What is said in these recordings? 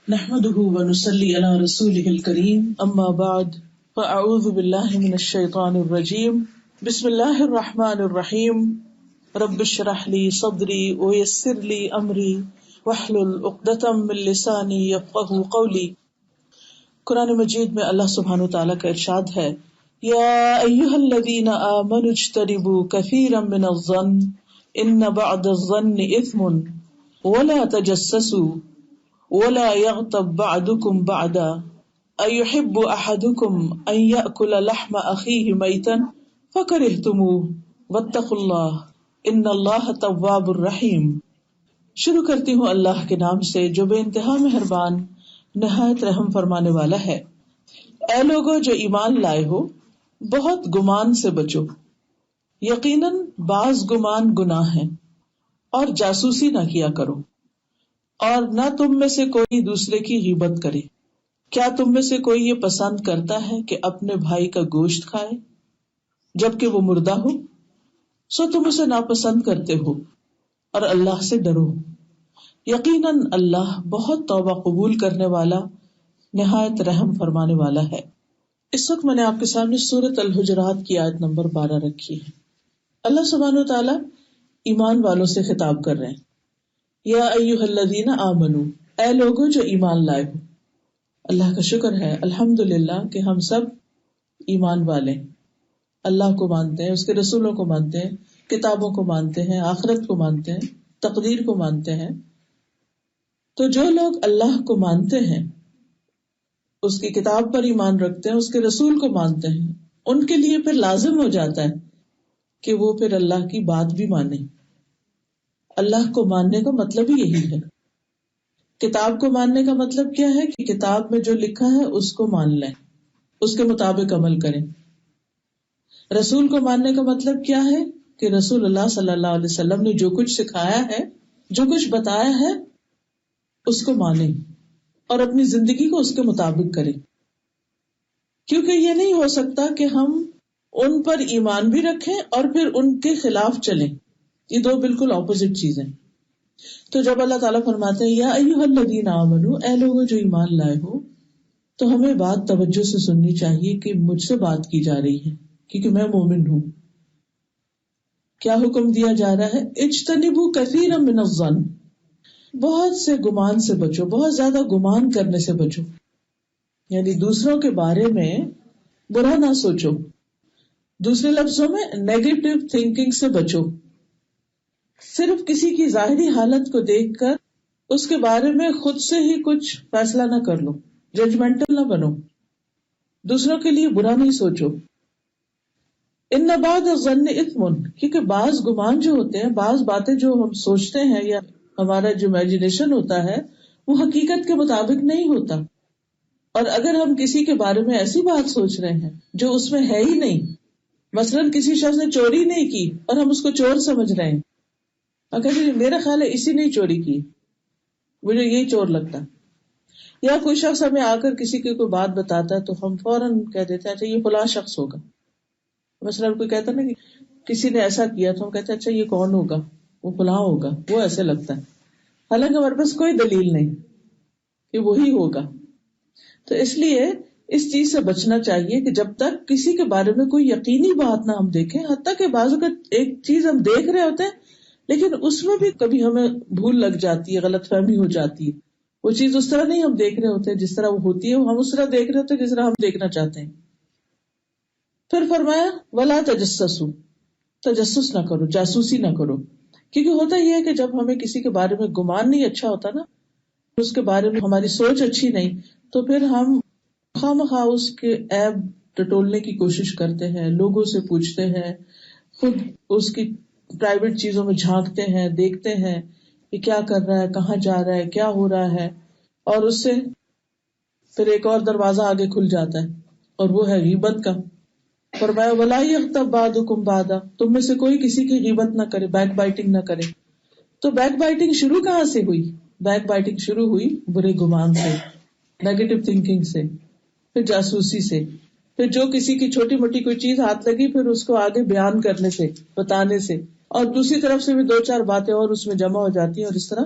نحمده ونصلي على رسوله الكريم اما بعد فاعوذ بالله من الشيطان الرجيم بسم الله الرحمن الرحيم رب اشرح لي صدري ويسر لي امري واحلل عقدة من لساني يفقهوا قولي۔ قرآن مجید میں اللہ سبحانہ وتعالیٰ کا ارشاد ہے، یا ایھا الذین آمنوا اجتنبوا کثیرا من الظن ان بعض الظن اثم ولا تجسسوا ولا يغتب بعضكم بعضا أيحب أحدكم أن يأكل لحم أخيه ميتا فكرهتموه واتقوا الله إن الله تواب رحيم۔ شروع کرتی ہوں اللہ کے نام سے جو بے انتہا مہربان نہایت رحم فرمانے والا ہے۔ اے لوگو جو ایمان لائے ہو، بہت گمان سے بچو، یقیناً بعض گمان گناہ ہیں، اور جاسوسی نہ کیا کرو، اور نہ تم میں سے کوئی دوسرے کی غیبت کرے۔ کیا تم میں سے کوئی یہ پسند کرتا ہے کہ اپنے بھائی کا گوشت کھائے جبکہ وہ مردہ ہو؟ سو تم اسے ناپسند کرتے ہو، اور اللہ سے ڈرو، یقیناً اللہ بہت توبہ قبول کرنے والا نہایت رحم فرمانے والا ہے۔ اس وقت میں نے آپ کے سامنے سورۃ الحجرات کی آیت نمبر 12 رکھی ہے۔ اللہ سبحانہ و تعالیٰ ایمان والوں سے خطاب کر رہے ہیں، یا ایھا الذین آمنوا، اے لوگوں جو ایمان لائے ہو۔ اللہ کا شکر ہے الحمدللہ کہ ہم سب ایمان والے ہیں، اللہ کو مانتے ہیں، اس کے رسولوں کو مانتے ہیں، کتابوں کو مانتے ہیں، آخرت کو مانتے ہیں، تقدیر کو مانتے ہیں۔ تو جو لوگ اللہ کو مانتے ہیں، اس کی کتاب پر ایمان رکھتے ہیں، اس کے رسول کو مانتے ہیں، ان کے لیے پھر لازم ہو جاتا ہے کہ وہ پھر اللہ کی بات بھی مانیں۔ اللہ کو ماننے کا مطلب ہی یہی ہے۔ کتاب کو ماننے کا مطلب کیا ہے کہ کتاب میں جو لکھا ہے اس کو مان لیں، اس کے مطابق عمل کریں۔ رسول کو ماننے کا مطلب کیا ہے کہ رسول اللہ صلی اللہ علیہ وسلم نے جو کچھ سکھایا ہے، جو کچھ بتایا ہے، اس کو مانیں اور اپنی زندگی کو اس کے مطابق کریں۔ کیونکہ یہ نہیں ہو سکتا کہ ہم ان پر ایمان بھی رکھیں اور پھر ان کے خلاف چلیں، یہ دو بالکل اپوزٹ چیزیں۔ تو جب اللہ تعالیٰ فرماتے ہیں یا ایھا الذین آمنوا، اے لوگوں جو ایمان لائے ہو، تو ہمیں بات توجہ سے سننی چاہیے کہ مجھ سے بات کی جا رہی ہے کیونکہ میں مومن ہوں۔ کیا حکم دیا جا رہا ہے؟ اجتنبوا کثیرا من الظن، بہت سے گمان سے بچو، بہت زیادہ گمان کرنے سے بچو، یعنی دوسروں کے بارے میں برا نہ سوچو، دوسرے لفظوں میں نیگیٹو تھنکنگ سے بچو۔ صرف کسی کی ظاہری حالت کو دیکھ کر اس کے بارے میں خود سے ہی کچھ فیصلہ نہ کر لو، ججمنٹل نہ بنو، دوسروں کے لیے برا نہیں سوچو۔ ان بعض الظن اثم، کیونکہ بعض گمان جو ہوتے ہیں، بعض باتیں جو ہم سوچتے ہیں یا ہمارا جو امیجنیشن ہوتا ہے وہ حقیقت کے مطابق نہیں ہوتا۔ اور اگر ہم کسی کے بارے میں ایسی بات سوچ رہے ہیں جو اس میں ہے ہی نہیں، مثلاً کسی شخص نے چوری نہیں کی اور ہم اس کو چور سمجھ رہے ہیں، اگر میرا خیال ہے اسی نے چوری کی، مجھے یہی چور لگتا، یا کوئی شخص ہمیں آ کر کسی کی کوئی بات بتاتا ہے تو ہم فوراً کہہ دیتے ہیں اچھا یہ فلاں شخص ہوگا۔ مثلاً کوئی کہتا نا کہ کسی نے ایسا کیا تو ہم کہتے ہیں اچھا یہ کون ہوگا، وہ فلاں ہوگا، وہ ایسے لگتا ہے، حالانکہ ہمارے پاس کوئی دلیل نہیں کہ وہی ہوگا۔ تو اس لیے اس چیز سے بچنا چاہیے کہ جب تک کسی کے بارے میں کوئی یقینی بات نہ ہم دیکھیں، حتیٰ کہ بعض اوقات ایک چیز ہم دیکھ رہے ہوتے ہیں لیکن اس میں بھی کبھی ہمیں بھول لگ جاتی ہے، غلط فہمی ہو جاتی ہے، وہ چیز اس طرح نہیں ہم دیکھ رہے ہوتے جس طرح وہ ہوتی ہے، ہم اس طرح دیکھ رہے ہوتے جس طرح ہم دیکھنا چاہتے ہیں۔ پھر فرمایا ولا تجسسوا، تجسس نہ کرو، جاسوسی نہ کرو، کیونکہ ہوتا یہ ہے کہ جب ہمیں کسی کے بارے میں گمان نہیں اچھا ہوتا نا، اس کے بارے میں ہماری سوچ اچھی نہیں، تو پھر ہم خواہ اس کے عیب ٹٹولنے کی کوشش کرتے ہیں، لوگوں سے پوچھتے ہیں، خود اس کی پرائیویٹ چیزوں میں جھانکتے ہیں، دیکھتے ہیں کہ کیا کر رہا ہے، کہاں جا رہا ہے، کیا ہو رہا ہے، اور اس سے پھر ایک اور دروازہ آگے کھل جاتا ہے اور وہ ہے غیبت کا۔ فرمایا وَلَا يَغْتَبْ بَعْضُكُمْ بَعْضًا، تم میں سے کوئی کسی کی غیبت نہ کرے، بیک بائٹنگ نہ کرے۔ تو بیک بائٹنگ شروع کہاں سے ہوئی؟ بیک بائٹنگ شروع ہوئی برے گمان سے، نیگیٹو تھنکنگ سے، پھر جاسوسی سے، پھر جو کسی کی چھوٹی موٹی کوئی چیز ہاتھ لگی پھر اس کو آگے بیان کرنے سے، بتانے سے، اور دوسری طرف سے بھی دو چار باتیں اور اس میں جمع ہو جاتی ہیں، اور اس طرح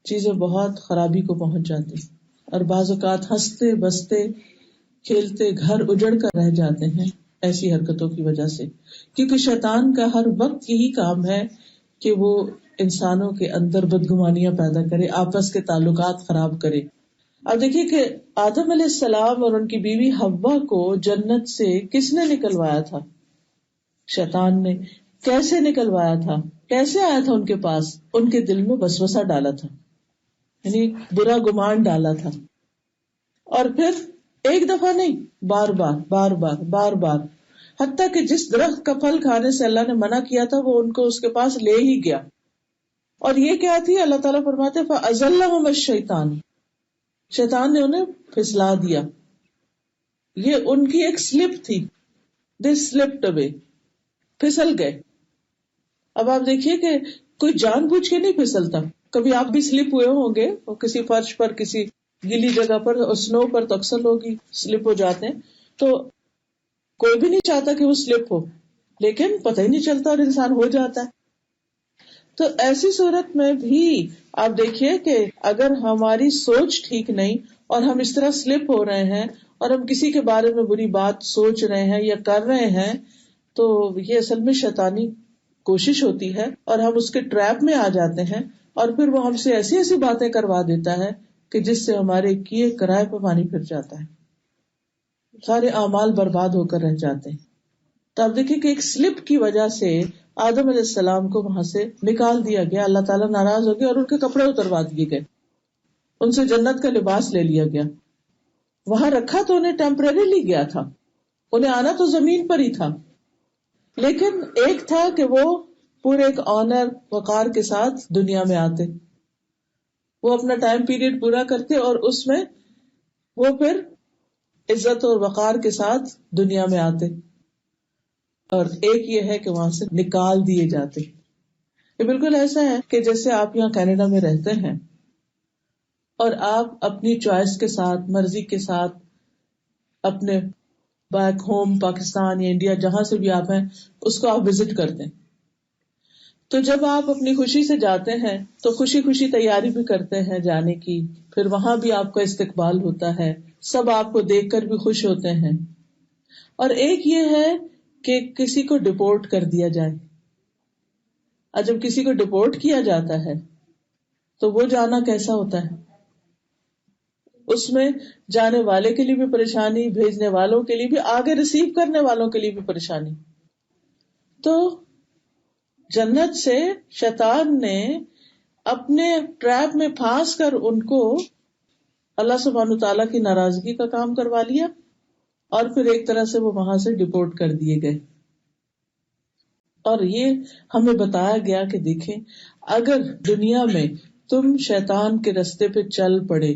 چیزیں بہت خرابی کو پہنچ جاتی ہیں۔ اور بعض اوقات ہنستے بستے کھیلتے گھر اجڑ کر رہ جاتے ہیں ایسی حرکتوں کی وجہ سے، کیونکہ شیطان کا ہر وقت یہی کام ہے کہ وہ انسانوں کے اندر بدگمانیاں پیدا کرے، آپس کے تعلقات خراب کرے. اب دیکھیے کہ آدم علیہ السلام اور ان کی بیوی حوا کو جنت سے کس نے نکلوایا تھا؟ شیطان نے. کیسے نکلوایا تھا؟ کیسے آیا تھا ان کے پاس؟ ان کے دل میں وسوسہ ڈالا تھا، یعنی برا گمان ڈالا تھا. اور پھر ایک دفعہ نہیں، بار بار بار بار بار بار، حتیٰ کہ جس درخت کا پھل کھانے سے اللہ نے منع کیا تھا وہ ان کو اس کے پاس لے ہی گیا. اور یہ کیا تھی؟ اللہ تعالیٰ فرماتے فَأَزَلَّهُمَا الشَّيْطَانُ، شیطان نے انہیں پھسلا دیا. یہ ان کی ایک سلپ تھی، دے سلپڈ اوے، پھسل گئے. اب آپ دیکھیے کہ کوئی جان بوجھ کے نہیں پھسلتا. کبھی آپ بھی سلپ ہوئے ہوں گے کسی فرش پر، کسی گیلی جگہ پر، اور سنو پر تو اکثر لوگ ہی سلپ ہو جاتے ہیں. تو کوئی بھی نہیں چاہتا کہ وہ سلپ ہو، لیکن پتہ ہی نہیں چلتا اور انسان ہو جاتا ہے. تو ایسی صورت میں بھی آپ دیکھیے کہ اگر ہماری سوچ ٹھیک نہیں اور ہم اس طرح سلپ ہو رہے ہیں اور ہم کسی کے بارے میں بری بات سوچ رہے ہیں یا کر رہے ہیں، تو یہ اصل میں شیطانی کوشش ہوتی ہے اور ہم اس کے ٹریپ میں آ جاتے ہیں، اور پھر وہ ہم سے ایسی ایسی باتیں کروا دیتا ہے کہ جس سے ہمارے کیے کرائے پہ پانی پھر جاتا ہے، سارے اعمال برباد ہو کر رہ جاتے ہیں. تو آپ دیکھیں کہ ایک سلپ کی وجہ سے آدم علیہ السلام کو وہاں سے نکال دیا گیا، اللہ تعالیٰ ناراض ہو گیا اور ان کے کپڑے اتروا دیے گئے، ان سے جنت کا لباس لے لیا گیا. وہاں رکھا تو انہیں ٹیمپریریلی گیا تھا، انہیں آنا تو زمین پر ہی تھا، لیکن ایک تھا کہ وہ پورے ایک آنر وقار کے ساتھ دنیا میں آتے، وہ اپنا ٹائم پیریڈ پورا کرتے اور اس میں وہ پھر عزت اور وقار کے ساتھ دنیا میں آتے. اور ایک یہ ہے کہ وہاں سے نکال دیے جاتے. یہ بالکل ایسا ہے کہ جیسے آپ یہاں کینیڈا میں رہتے ہیں اور آپ اپنی چوائس کے ساتھ، مرضی کے ساتھ اپنے بیک ہوم پاکستان یا انڈیا جہاں سے بھی آپ ہیں اس کو آپ وزٹ کرتے ہیں. تو جب آپ اپنی خوشی سے جاتے ہیں تو خوشی خوشی تیاری بھی کرتے ہیں جانے کی، پھر وہاں بھی آپ کا استقبال ہوتا ہے، سب آپ کو دیکھ کر بھی خوش ہوتے ہیں. اور ایک یہ ہے کہ کسی کو ڈپورٹ کر دیا جائے، اور جب کسی کو ڈپورٹ کیا جاتا ہے تو وہ جانا کیسا ہوتا ہے؟ اس میں جانے والے کے لیے بھی پریشانی، بھیجنے والوں کے لیے بھی، آگے ریسیو کرنے والوں کے لیے بھی پریشانی. تو جنت سے شیطان نے اپنے ٹریپ میں پھانس کر ان کو اللہ سبحانہ وتعالیٰ کی ناراضگی کا کام کروا لیا، اور پھر ایک طرح سے وہ وہاں سے ڈپورٹ کر دیے گئے. اور یہ ہمیں بتایا گیا کہ دیکھیں اگر دنیا میں تم شیطان کے رستے پہ چل پڑے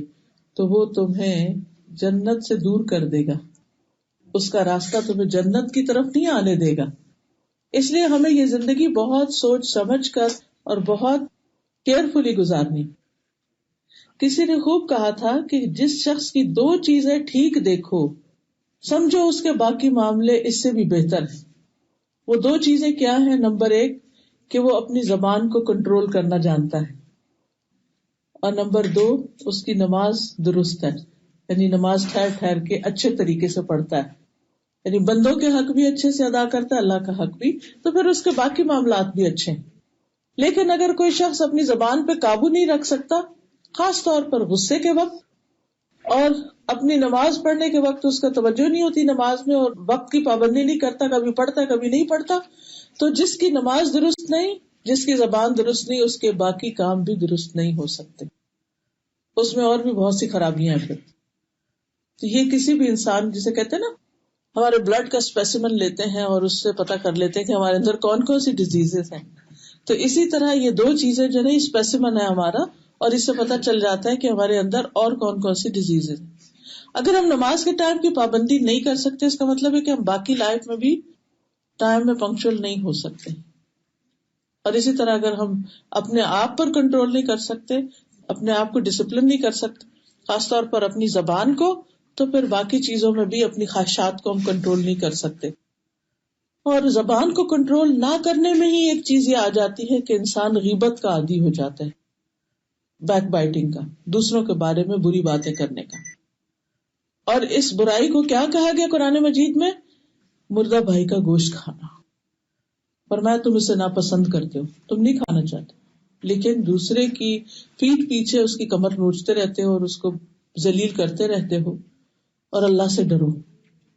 تو وہ تمہیں جنت سے دور کر دے گا، اس کا راستہ تمہیں جنت کی طرف نہیں آنے دے گا. اس لیے ہمیں یہ زندگی بہت سوچ سمجھ کر اور بہت کیئرفلی گزارنی. کسی نے خوب کہا تھا کہ جس شخص کی 2 چیزیں ٹھیک دیکھو سمجھو اس کے باقی معاملے اس سے بھی بہتر ہیں. وہ 2 چیزیں کیا ہیں؟ نمبر 1 کہ وہ اپنی زبان کو کنٹرول کرنا جانتا ہے، اور نمبر 2 اس کی نماز درست ہے، یعنی نماز ٹھہر ٹھہر کے اچھے طریقے سے پڑھتا ہے، یعنی بندوں کے حق بھی اچھے سے ادا کرتا ہے، اللہ کا حق بھی، تو پھر اس کے باقی معاملات بھی اچھے ہیں. لیکن اگر کوئی شخص اپنی زبان پہ قابو نہیں رکھ سکتا، خاص طور پر غصے کے وقت، اور اپنی نماز پڑھنے کے وقت اس کا توجہ نہیں ہوتی نماز میں، اور وقت کی پابندی نہیں کرتا، کبھی پڑھتا کبھی نہیں پڑھتا، تو جس کی نماز درست نہیں، جس کی زبان درست نہیں، اس کے باقی کام بھی درست نہیں ہو سکتے، اس میں اور بھی بہت سی خرابیاں ہیں. پھر تو یہ کسی بھی انسان، جسے کہتے ہیں نا ہمارے بلڈ کا اسپیسیمن لیتے ہیں اور اس سے پتہ کر لیتے ہیں کہ ہمارے اندر کون کون سی ڈیزیزز ہیں، تو اسی طرح یہ 2 چیزیں جو ہے اسپیسیمن ہے ہمارا، اور اس سے پتہ چل جاتا ہے کہ ہمارے اندر اور کون کون سی ڈیزیزز ہیں. اگر ہم نماز کے ٹائم کی پابندی نہیں کر سکتے، اس کا مطلب ہے کہ ہم باقی لائف میں بھی ٹائم میں پنکچوئل نہیں ہو سکتے. اور اسی طرح اگر ہم اپنے آپ پر کنٹرول نہیں کر سکتے، اپنے آپ کو ڈسپلن نہیں کر سکتے، خاص طور پر اپنی زبان کو، تو پھر باقی چیزوں میں بھی اپنی خواہشات کو ہم کنٹرول نہیں کر سکتے. اور زبان کو کنٹرول نہ کرنے میں ہی ایک چیز یہ آ جاتی ہے کہ انسان غیبت کا عادی ہو جاتا ہے. بیک بائٹنگ کا، دوسروں کے بارے میں بری باتیں کرنے کا. اور اس برائی کو کیا کہا گیا قرآن مجید میں؟ مردہ بھائی کا گوشت کھانا. فرمایا تم اسے ناپسند کرتے ہو، تم نہیں کھانا چاہتے، لیکن دوسرے کی پیٹھ پیچھے اس کی کمر نوچتے رہتے ہو اور اس کو ذلیل کرتے رہتے ہو. اور اللہ سے ڈرو،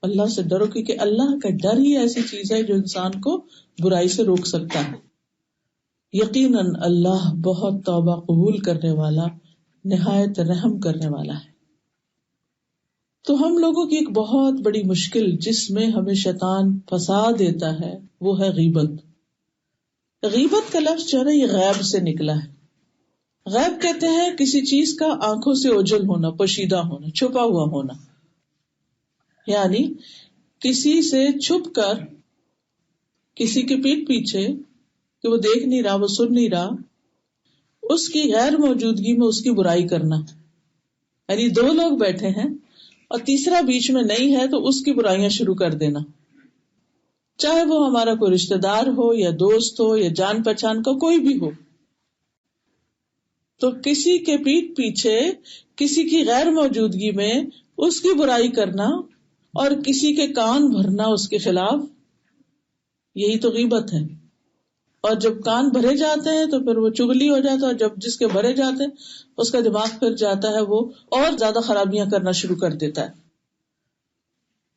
اللہ سے ڈرو، کیونکہ اللہ کا ڈر ہی ایسی چیز ہے جو انسان کو برائی سے روک سکتا ہے. یقیناً اللہ بہت توبہ قبول کرنے والا، نہایت رحم کرنے والا ہے. تو ہم لوگوں کی ایک بہت بڑی مشکل جس میں ہمیں شیطان پھنسا دیتا ہے وہ ہے غیبت. غیبت کا لفظ جو ہے نا یہ غیب سے نکلا ہے. غیب کہتے ہیں کسی چیز کا آنکھوں سے اوجھل ہونا، پوشیدہ ہونا، چھپا ہوا ہونا. یعنی کسی سے چھپ کر، کسی کے پیٹھ پیچھے کہ وہ دیکھ نہیں رہا، وہ سن نہیں رہا، اس کی غیر موجودگی میں اس کی برائی کرنا. یعنی دو لوگ بیٹھے ہیں اور تیسرا بیچ میں نہیں ہے تو اس کی برائیاں شروع کر دینا، چاہے وہ ہمارا کوئی رشتہ دار ہو یا دوست ہو یا جان پہچان کا کوئی بھی ہو. تو کسی کے پیٹھ پیچھے کسی کی غیر موجودگی میں اس کی برائی کرنا اور کسی کے کان بھرنا اس کے خلاف، یہی تو غیبت ہے. اور جب کان بھرے جاتے ہیں تو پھر وہ چغلی ہو جاتا ہے، اور جب جس کے بھرے جاتے ہیں اس کا دماغ پھر جاتا ہے، وہ اور زیادہ خرابیاں کرنا شروع کر دیتا ہے.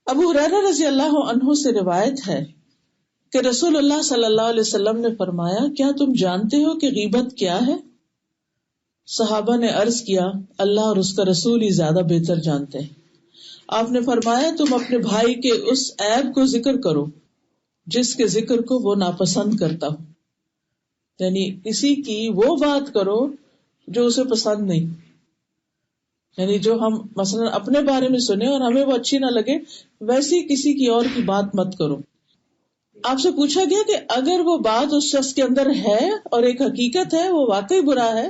ابو ہریرہ رضی اللہ عنہ سے روایت ہے کہ رسول اللہ صلی اللہ علیہ وسلم نے فرمایا، کیا تم جانتے ہو کہ غیبت کیا ہے؟ صحابہ نے عرض کیا، اللہ اور اس کا رسول ہی زیادہ بہتر جانتے ہیں. آپ نے فرمایا، تم اپنے بھائی کے اس عیب کو ذکر کرو جس کے ذکر کو وہ ناپسند کرتا ہو. یعنی کسی کی وہ بات کرو جو اسے پسند نہیں، یعنی جو ہم مثلا اپنے بارے میں سنیں اور ہمیں وہ اچھی نہ لگے، ویسی کسی کی اور کی بات مت کرو. آپ سے پوچھا گیا کہ اگر وہ بات اس شخص کے اندر ہے اور ایک حقیقت ہے، وہ واقعی برا ہے،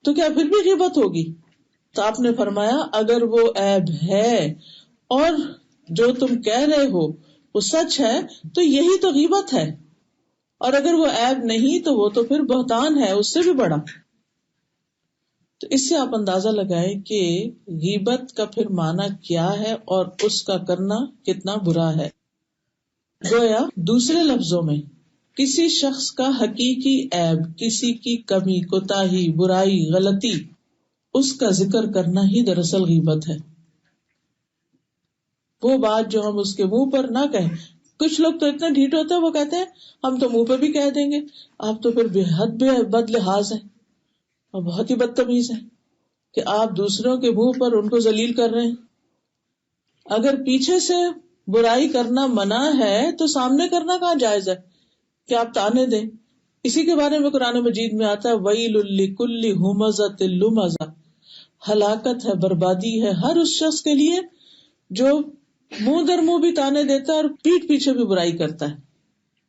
تو کیا پھر بھی غیبت ہوگی؟ تو آپ نے فرمایا، اگر وہ عیب ہے اور جو تم کہہ رہے ہو وہ سچ ہے تو یہی تو غیبت ہے، اور اگر وہ عیب نہیں تو وہ تو پھر بہتان ہے، اس سے بھی بڑا. تو اس سے آپ اندازہ لگائیں کہ غیبت کا پھر معنی کیا ہے اور اس کا کرنا کتنا برا ہے. گویا دوسرے لفظوں میں کسی شخص کا حقیقی عیب، کسی کی کمی، کوتاہی، برائی، غلطی، اس کا ذکر کرنا ہی دراصل غیبت ہے. وہ بات جو ہم اس کے منہ پر نہ کہیں. کچھ لوگ تو اتنے ڈھیٹ ہوتے ہیں، وہ کہتے ہیں ہم تو منہ پہ بھی کہہ دیں گے، آپ تو پھر بے حد بد لحاظ ہیں اور بہت ہی بدتمیز ہیں کہ آپ دوسروں کے منہ پر ان کو ذلیل کر رہے ہیں. اگر پیچھے سے برائی کرنا منع ہے تو سامنے کرنا کہاں جائز ہے کہ آپ تانے دیں. اسی کے بارے میں قرآن مجید میں آتا ہے، وَيْلٌ لِكُلِّ هُمَزَةٍ لُمَزَةٍ، ہلاکت ہے، بربادی ہے ہر اس شخص کے لیے جو منہ در منہ بھی تانے دیتا ہے اور پیٹھ پیچھے بھی برائی کرتا ہے،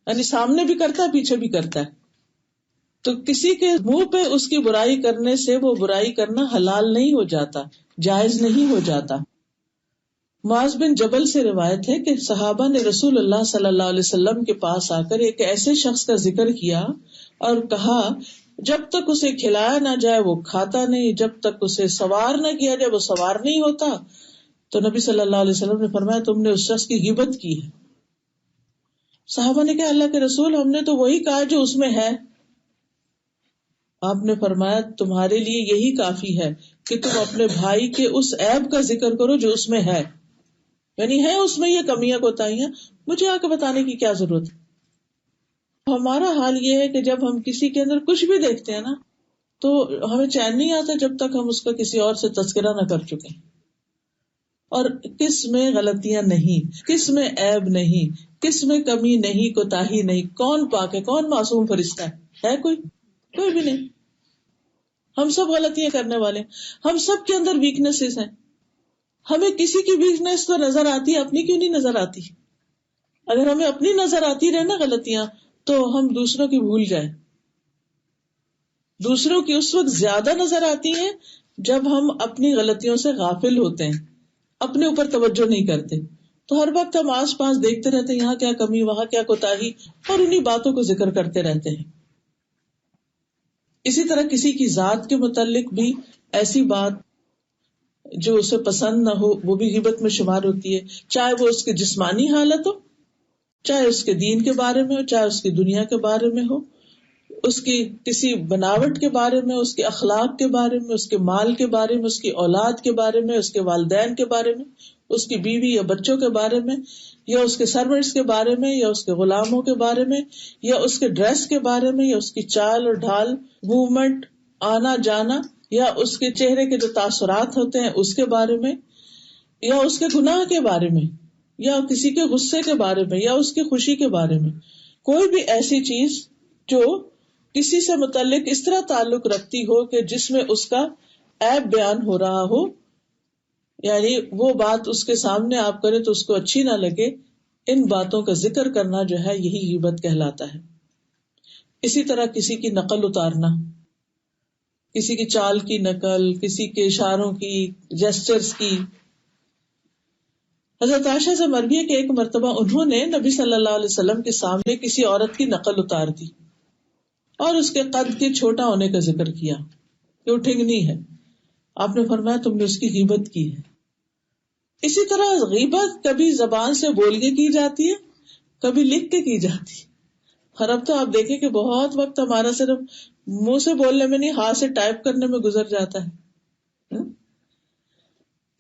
یعنی سامنے بھی کرتا ہے، پیچھے بھی کرتا ہے. تو کسی کے منہ پہ اس کی برائی کرنے سے وہ برائی کرنا حلال نہیں ہو جاتا، جائز نہیں ہو جاتا. معاذ بن جبل سے روایت ہے کہ صحابہ نے رسول اللہ صلی اللہ علیہ وسلم کے پاس آ کر ایک ایسے شخص کا ذکر کیا اور کہا، جب تک اسے کھلایا نہ جائے وہ کھاتا نہیں، جب تک اسے سوار نہ کیا جائے وہ سوار نہیں ہوتا. تو نبی صلی اللہ علیہ وسلم نے فرمایا، تم نے اس شخص کی غیبت کی ہے. صحابہ نے کہا، اللہ کے رسول، ہم نے تو وہی کہا جو اس میں ہے. آپ نے فرمایا، تمہارے لیے یہی کافی ہے کہ تم اپنے بھائی کے اس عیب کا ذکر کرو جو اس میں ہے، یعنی ہے اس میں یہ کمیاں کوتاہیاں، مجھے آ کے بتانے کی کیا ضرورت. ہمارا حال یہ ہے کہ جب ہم کسی کے اندر کچھ بھی دیکھتے ہیں نا تو ہمیں چین نہیں آتا جب تک ہم اس کا کسی اور سے تذکرہ نہ کر چکے. اور کس میں غلطیاں نہیں، کس میں عیب نہیں، کس میں کمی نہیں، کوتاہی نہیں، کون پاک ہے، کون معصوم فرشتہ ہے کوئی بھی نہیں. ہم سب غلطیاں کرنے والے، ہم سب کے اندر ویکنیسز ہیں. ہمیں کسی کی ویکنیس تو نظر آتی ہے، اپنی کیوں نہیں نظر آتی؟ اگر ہمیں اپنی نظر آتی رہے نا غلطیاں، تو ہم دوسروں کی بھول جائیں. دوسروں کی اس وقت زیادہ نظر آتی ہیں جب ہم اپنی غلطیوں سے غافل ہوتے ہیں، اپنے اوپر توجہ نہیں کرتے. تو ہر وقت ہم آس پاس دیکھتے رہتے ہیں، یہاں کیا کمی، وہاں کیا کوتاہی، اور انہی باتوں کو ذکر کرتے رہتے ہیں. اسی طرح کسی کی ذات کے متعلق بھی ایسی بات جو اسے پسند نہ ہو وہ بھی غیبت میں شمار ہوتی ہے، چاہے وہ اس کی جسمانی حالت ہو، چاہے اس کے دین کے بارے میں ہو، چاہے اس کی دنیا کے بارے میں ہو، اس کی کسی بناوٹ کے بارے میں، اس کے اخلاق کے بارے میں، اس کے مال کے بارے میں، اس کی اولاد کے بارے میں، اس کے والدین کے بارے میں، اس کی بیوی یا بچوں کے بارے میں، یا اس کے سرونٹس کے بارے میں، یا اس کے غلاموں کے بارے میں، یا اس کے ڈریس کے بارے میں، یا اس کی چال اور ڈھال، موومنٹ، آنا جانا، یا اس کے چہرے کے جو تاثرات ہوتے ہیں اس کے بارے میں، یا اس کے گناہ کے بارے میں، یا کسی کے غصے کے بارے میں، یا اس کی خوشی کے بارے میں، کوئی بھی ایسی چیز جو کسی سے متعلق اس طرح تعلق رکھتی ہو کہ جس میں اس کا عیب بیان ہو رہا ہو، یعنی وہ بات اس کے سامنے آپ کریں تو اس کو اچھی نہ لگے، ان باتوں کا ذکر کرنا جو ہے یہی غیبت کہلاتا ہے. اسی طرح کسی کی نقل اتارنا، کسی کی چال کی نقل، کسی کے اشاروں کی، جیسچرز کی. حضرت عائشہ سے مروی ہے کہ ایک مرتبہ انہوں نے نبی صلی اللہ علیہ وسلم کے سامنے کسی عورت کی نقل اتار دی اور اس کے قد کے چھوٹا ہونے کا ذکر کیا کہ وہ ٹھنگنی ہے. آپ نے فرمایا تم نے اس کی غیبت کی ہے. اسی طرح غیبت کبھی زبان سے بول کے کی جاتی ہے، کبھی لکھ کے کی جاتی ہے. اور اب تو آپ دیکھیں کہ بہت وقت ہمارا صرف منہ سے بولنے میں نہیں، ہاتھ سے ٹائپ کرنے میں گزر جاتا ہے.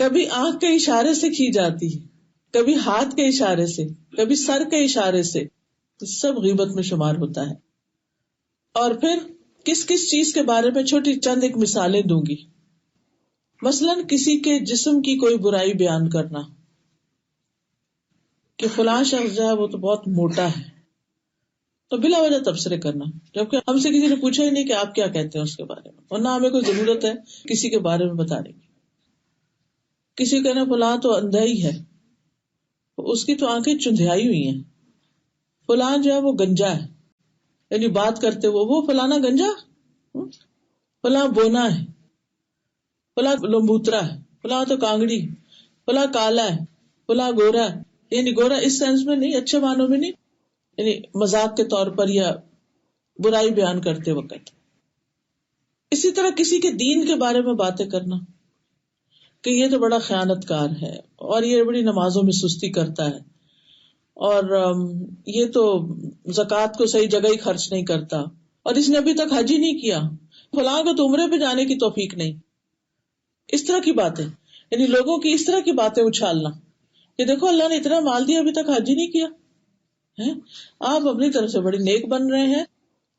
کبھی آنکھ کے اشارے سے کی جاتی ہے، کبھی ہاتھ کے اشارے سے، کبھی سر کے اشارے سے. سب غیبت میں شمار ہوتا ہے. اور پھر کس کس چیز کے بارے میں چھوٹی چند ایک مثالیں دوں گی. مثلاً کسی کے جسم کی کوئی برائی بیان کرنا کہ فلاں شخص جو ہے وہ تو بہت موٹا ہے، تو بلا وجہ تبصرے کرنا، جبکہ ہم سے کسی نے پوچھا ہی نہیں کہ آپ کیا کہتے ہیں اس کے بارے میں، اور نہ ہمیں کوئی ضرورت ہے کسی کے بارے میں بتانے کی. کسی کہنا فلاں تو اندھا ہی ہے، اس کی تو آنکھیں چندھیائی ہوئی ہیں. فلاں جو ہے وہ گنجا ہے، یعنی بات کرتے وہ فلانا گنجا، فلاں بونا ہے، فلاں لمبوترا ہے، فلاں تو کانگڑی، فلاں کالا ہے، فلاں گورا ہے. یعنی گورا اس سینس میں نہیں، اچھے معنوں میں نہیں، یعنی مذاق کے طور پر یا برائی بیان کرتے وقت. اسی طرح کسی کے دین کے بارے میں باتیں کرنا کہ یہ تو بڑا خیانت کار ہے، اور یہ بڑی نمازوں میں سستی کرتا ہے، اور یہ تو زکوٰۃ کو صحیح جگہ ہی خرچ نہیں کرتا، اور اس نے ابھی تک حج ہی نہیں کیا، فلاں کو تو عمرے پہ جانے کی توفیق نہیں. اس طرح کی باتیں، یعنی لوگوں کی اس طرح کی باتیں اچھالنا کہ دیکھو اللہ نے اتنا مال دیا ابھی تک حج ہی نہیں کیا ہے. آپ اپنی طرف سے بڑے نیک بن رہے ہیں،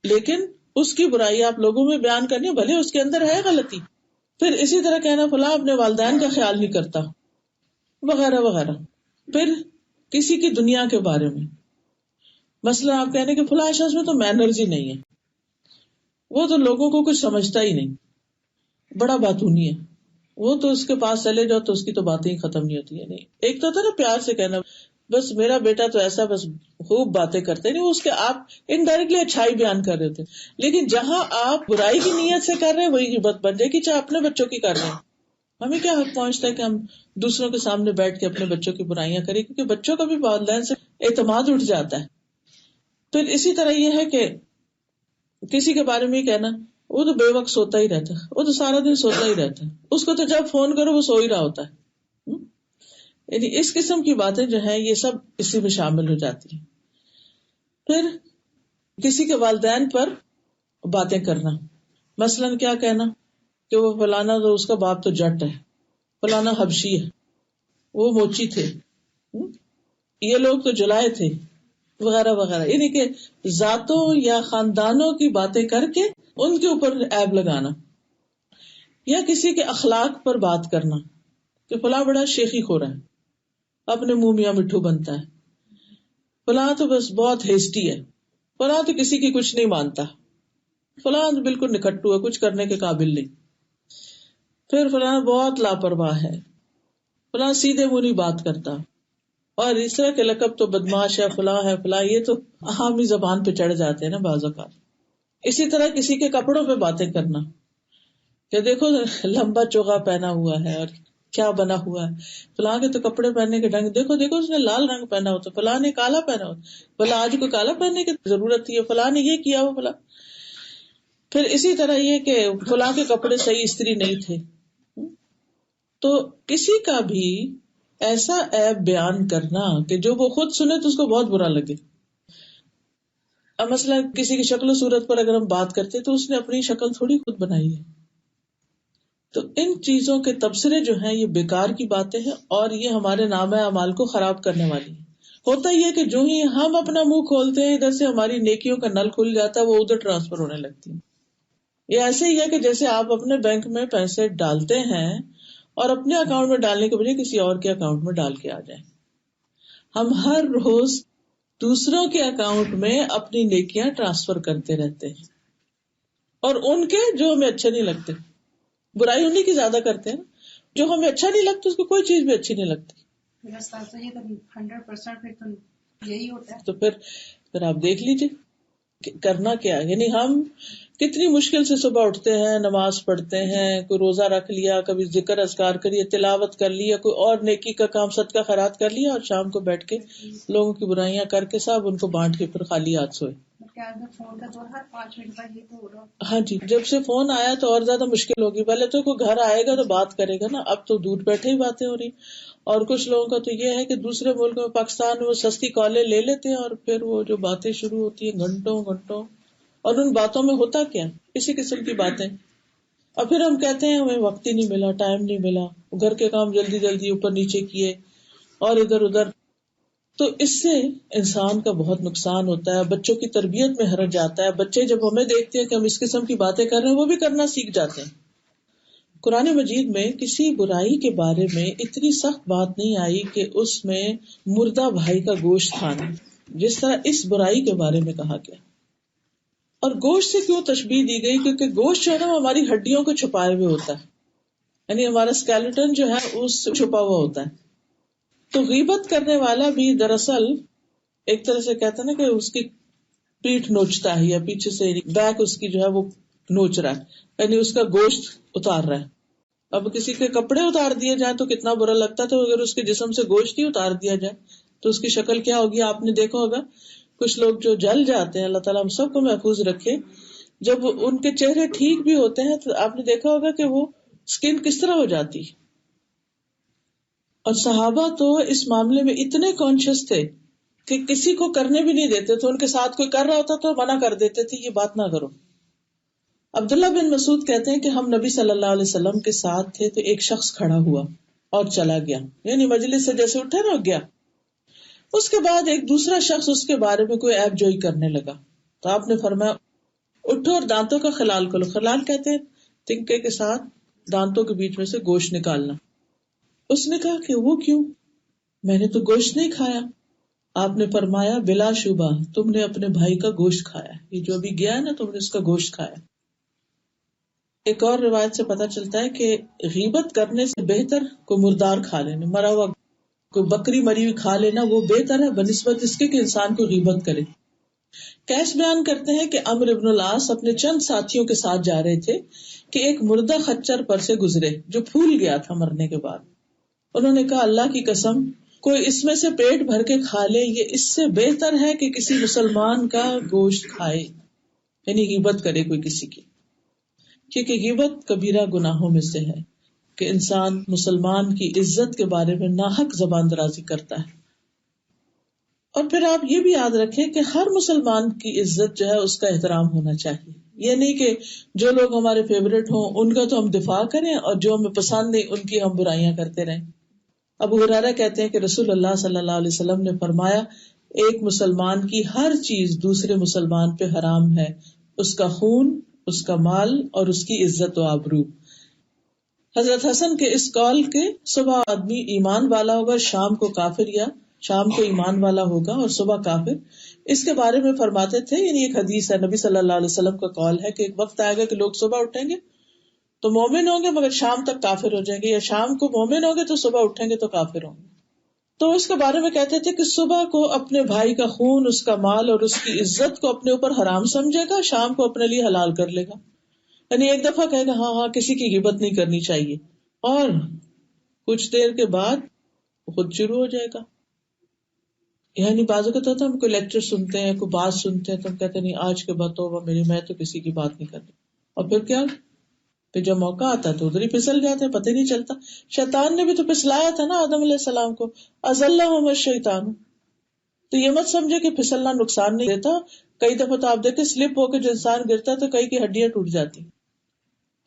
لیکن اس کی برائی آپ لوگوں میں بیان کرنی، بھلے اس کے اندر ہے غلطی. پھر اسی طرح کہنا فلاں اپنے والدین کا خیال نہیں کرتا، وغیرہ وغیرہ. پھر کسی کی دنیا کے بارے میں، مثلا آپ کہنے کہ فلاں شخص میں تو مینرز ہی نہیں ہے، وہ تو لوگوں کو کچھ سمجھتا ہی نہیں، بڑا باتونی ہے، وہ تو اس کے پاس چلے جاؤ تو اس کی تو باتیں ہی ختم نہیں ہوتی ہے. نہیں، ایک تو تھا نا پیار سے کہنا بس میرا بیٹا تو ایسا بس خوب باتیں کرتے، نہیں اس کے آپ انڈائریکٹلی اچھائی بیان کر رہے تھے. لیکن جہاں آپ برائی کی نیت سے کر رہے ہیں وہی غیبت بن جائے گی، چاہے اپنے بچوں کی کر رہے ہیں. ہمیں کیا حق پہنچتا ہے کہ ہم دوسروں کے سامنے بیٹھ کے اپنے بچوں کی برائیاں کریں، کیونکہ بچوں کا بھی والدین سے اعتماد اٹھ جاتا ہے. پھر اسی طرح یہ ہے کہ کسی کے بارے میں یہ کہنا وہ تو بے وقت سوتا ہی رہتا ہے، وہ تو سارا دن سوتا ہی رہتا ہے، اس کو تو جب فون کرو وہ سو ہی رہا ہوتا ہے. یعنی اس قسم کی باتیں جو ہیں یہ سب اسی میں شامل ہو جاتی ہیں. پھر کسی کے والدین پر باتیں کرنا، مثلاً کیا کہنا کہ وہ فلانا تو اس کا باپ تو جٹ ہے، فلانا حبشی ہے، وہ موچی تھے، یہ لوگ تو جلائے تھے، وغیرہ وغیرہ. یعنی کہ ذاتوں یا خاندانوں کی باتیں کر کے ان کے اوپر عیب لگانا. یا کسی کے اخلاق پر بات کرنا کہ فلاں بڑا شیخی خور ہے، اپنے منہ میاں مٹھو بنتا ہے، فلاں تو بس بہت ہیسٹی ہے، فلاں تو کسی کی کچھ نہیں مانتا، فلاں تو بالکل نکھٹو ہے، کچھ کرنے کے قابل نہیں، پھر فلاں بہت لاپرواہ ہے، فلاں سیدھے منہ نہیں بات کرتا. اور اس طرح کے لقب تو بدماش ہے، فلاں ہے، فلاں، یہ تو عام ہی زبان پہ چڑھ جاتے ہیں نا بعض اوقات. اسی طرح کسی کے کپڑوں پہ باتیں کرنا کہ دیکھو لمبا چوغا پہنا ہوا ہے اور کیا بنا ہوا ہے، فلاں کے تو کپڑے پہننے کے ڈھنگ دیکھو، دیکھو اس نے لال رنگ پہنا ہوتا، فلاں نے کالا پہنا ہوتا، فلاں آج کو کالا پہننے کی ضرورت تھی، فلاں نے یہ کیا وہ فلاں. پھر اسی طرح یہ کہ فلاں کے کپڑے صحیح استری نہیں تھے. تو کسی کا بھی ایسا عیب بیان کرنا کہ جو وہ خود سنے تو اس کو بہت برا لگے. اب مثلا کسی کی شکل و صورت پر اگر ہم بات کرتے تو اس نے اپنی شکل تھوڑی خود بنائی ہے. تو ان چیزوں کے تبصرے جو ہیں یہ بیکار کی باتیں ہیں اور یہ ہمارے نامہ اعمال کو خراب کرنے والی ہیں. ہوتا یہ کہ جو ہی ہم اپنا منہ کھولتے ہیں ادھر سے ہماری نیکیوں کا نل کھل جاتا ہے, وہ ادھر ٹرانسفر ہونے لگتی ہیں. یہ ایسے ہی ہے کہ جیسے آپ اپنے بینک میں پیسے ڈالتے ہیں اور اپنے اکاؤنٹ میں ڈالنے کے بجائے کسی اور کے اکاؤنٹ میں ڈال کے آ جائیں. ہم ہر روز دوسروں کے اکاؤنٹ میں اپنی نیکیاں ٹرانسفر کرتے رہتے ہیں, اور ان کے جو ہمیں اچھے نہیں لگتے. برائی انہیں کی زیادہ کرتے ہیں, جو ہمیں اچھا نہیں لگتا اس کو کوئی چیز بھی اچھی نہیں لگتی. 100% پھر تو یہی ہوتا ہے. تو پھر آپ دیکھ لیجیے کرنا کیا. یعنی ہم کتنی مشکل سے صبح اٹھتے ہیں, نماز پڑھتے ہیں, کوئی روزہ رکھ لیا, کبھی ذکر اذکار کریے, تلاوت کر لیا, کوئی اور نیکی کا کام صدقہ خیرات کر لیا, اور شام کو بیٹھ کے لوگوں کی برائیاں کر کے سب ان کو بانٹ کے پھر خالی ہاتھ سوئے. فون کا دور ہر 5 منٹ بعد یہ تو ہو رہا. ہاں جی, جب سے فون آیا تو اور زیادہ مشکل ہوگی. پہلے تو کوئی گھر آئے گا تو بات کرے گا نا, اب تو دور بیٹھے ہی باتیں ہو رہی. اور کچھ لوگوں کا تو یہ ہے کہ دوسرے ملک میں, پاکستان میں, وہ سستی کالیں لے لیتے ہیں اور پھر وہ جو باتیں شروع ہوتی ہیں گھنٹوں گھنٹوں, اور ان باتوں میں ہوتا کیا, اسی قسم کی باتیں. اور پھر ہم کہتے ہیں ہمیں وقت ہی نہیں ملا, ٹائم نہیں ملا, گھر کے کام جلدی جلدی اوپر نیچے کیے اور ادھر ادھر. تو اس سے انسان کا بہت نقصان ہوتا ہے, بچوں کی تربیت میں حرج جاتا ہے. بچے جب ہمیں دیکھتے ہیں کہ ہم اس قسم کی باتیں کر رہے ہیں, وہ بھی کرنا سیکھ جاتے ہیں. قرآن مجید میں کسی برائی کے بارے میں اتنی سخت بات نہیں آئی کہ اس میں مردہ بھائی کا گوشت کھانا, جس طرح اس برائی کے بارے میں کہا گیا. اور گوشت سے کیوں تشبیہ دی گئی, کیونکہ گوشت جو ہے نا ہماری ہڈیوں کو چھپائے ہوئے ہوتا ہے, یعنی ہمارا اسکیلیٹن جو ہے اس سے چھپا ہوا ہوتا ہے. تو غیبت کرنے والا بھی دراصل ایک طرح سے کہتا ہے نا کہ اس کی پیٹھ نوچتا ہے, یا پیچھے سے بیک اس کی جو ہے وہ نوچ رہا ہے, یعنی اس کا گوشت اتار رہا ہے. اب کسی کے کپڑے اتار دیے جائیں تو کتنا برا لگتا تھا, اگر اس کے جسم سے گوشت ہی اتار دیا جائے تو اس کی شکل کیا ہوگی. آپ نے دیکھا ہوگا کچھ لوگ جو جل جاتے ہیں, اللہ تعالیٰ ہم سب کو محفوظ رکھے, جب ان کے چہرے ٹھیک بھی ہوتے ہیں تو آپ نے دیکھا ہوگا کہ وہ اسکن کس طرح ہو جاتی. اور صحابہ تو اس معاملے میں اتنے کانشیس تھے کہ کسی کو کرنے بھی نہیں دیتے تھے, ان کے ساتھ کوئی کر رہا ہوتا تو منع کر دیتے تھے, یہ بات نہ کرو. عبداللہ بن مسعود کہتے ہیں کہ ہم نبی صلی اللہ علیہ وسلم کے ساتھ تھے تو ایک شخص کھڑا ہوا اور چلا گیا, یعنی مجلس سے جیسے اٹھے نا گیا. اس کے بعد ایک دوسرا شخص اس کے بارے میں کوئی عیب جوئی کرنے لگا, تو آپ نے فرمایا اٹھو اور دانتوں کا خلال کرو. خلال کہتے ہیں تنکے کے ساتھ دانتوں کے بیچ میں سے گوشت نکالنا. اس نے کہا کہ وہ کیوں, میں نے تو گوشت نہیں کھایا. آپ نے فرمایا بلا شبہ تم نے اپنے بھائی کا گوشت کھایا, یہ جو ابھی گیا ہے نا تم نے اس کا گوشت کھایا. ایک اور روایت سے پتا چلتا ہے کہ غیبت کرنے سے بہتر کوئی مردار کھا لینا, مرا ہوا کوئی بکری مری ہوئی کھا لینا وہ بہتر ہے بنسبت اس کے کہ انسان کو غیبت کرے. کیس بیان کرتے ہیں کہ عمرو بن العاص اپنے چند ساتھیوں کے ساتھ جا رہے تھے کہ ایک مردہ خچر پر سے گزرے جو پھول گیا تھا مرنے کے بعد. انہوں نے کہا اللہ کی قسم کوئی اس میں سے پیٹ بھر کے کھا لے, یہ اس سے بہتر ہے کہ کسی مسلمان کا گوشت کھائے, یعنی غیبت کرے کوئی کسی کی. کیونکہ غیبت کبیرہ گناہوں میں سے ہے کہ انسان مسلمان کی عزت کے بارے میں ناحق زبان درازی کرتا ہے. اور پھر آپ یہ بھی یاد رکھیں کہ ہر مسلمان کی عزت جو ہے اس کا احترام ہونا چاہیے. یہ نہیں کہ جو لوگ ہمارے فیوریٹ ہوں ان کا تو ہم دفاع کریں اور جو ہمیں پسند نہیں ان کی ہم برائیاں کرتے رہیں. ابو ہریرہ کہتے ہیں کہ رسول اللہ صلی اللہ علیہ وسلم نے فرمایا ایک مسلمان کی ہر چیز دوسرے مسلمان پہ حرام ہے, اس کا خون, اس کا مال اور اس کی عزت و آبرو. حضرت حسن کے اس قول کے صبح آدمی ایمان والا ہوگا, شام کو کافر, یا شام کو ایمان والا ہوگا اور صبح کافر. اس کے بارے میں فرماتے تھے, یعنی ایک حدیث ہے, نبی صلی اللہ علیہ وسلم کا قول ہے کہ ایک وقت آئے گا کہ لوگ صبح اٹھیں گے تو مومن ہوں گے مگر شام تک کافر ہو جائیں گے, یا شام کو مومن ہوں گے تو صبح اٹھیں گے تو کافر ہوں گے. تو اس کے بارے میں کہتے تھے کہ صبح کو اپنے بھائی کا خون, اس کا مال اور اس کی عزت کو اپنے اوپر حرام سمجھے گا, شام کو اپنے لیے حلال کر لے گا. یعنی ایک دفعہ کہے گا ہاں ہاں کسی کی غیبت نہیں کرنی چاہیے, اور کچھ دیر کے بعد خود شروع ہو جائے گا. یعنی بعض اوقات ہوتا ہے ہم کوئی لیکچر سنتے ہیں, کوئی بات سنتے ہیں تو ہم کہتے ہیں نہیں آج کے بعد توبہ میری, میں تو کسی کی بات نہیں کرتی. اور پھر کیا، پھر جب موقع آتا ہے تو ادھر ہی پھسل جاتے ہیں، پتہ ہی نہیں چلتا. شیطان نے بھی تو پھسلایا تھا نا آدم علیہ السلام کو، اضلہم الشیطان. تو یہ مت سمجھے کہ پھسلنا نقصان نہیں دیتا. کئی دفعہ تو آپ دیکھیں سلپ ہو کے جو انسان گرتا ہے تو کئی کی ہڈیاں ٹوٹ جاتی.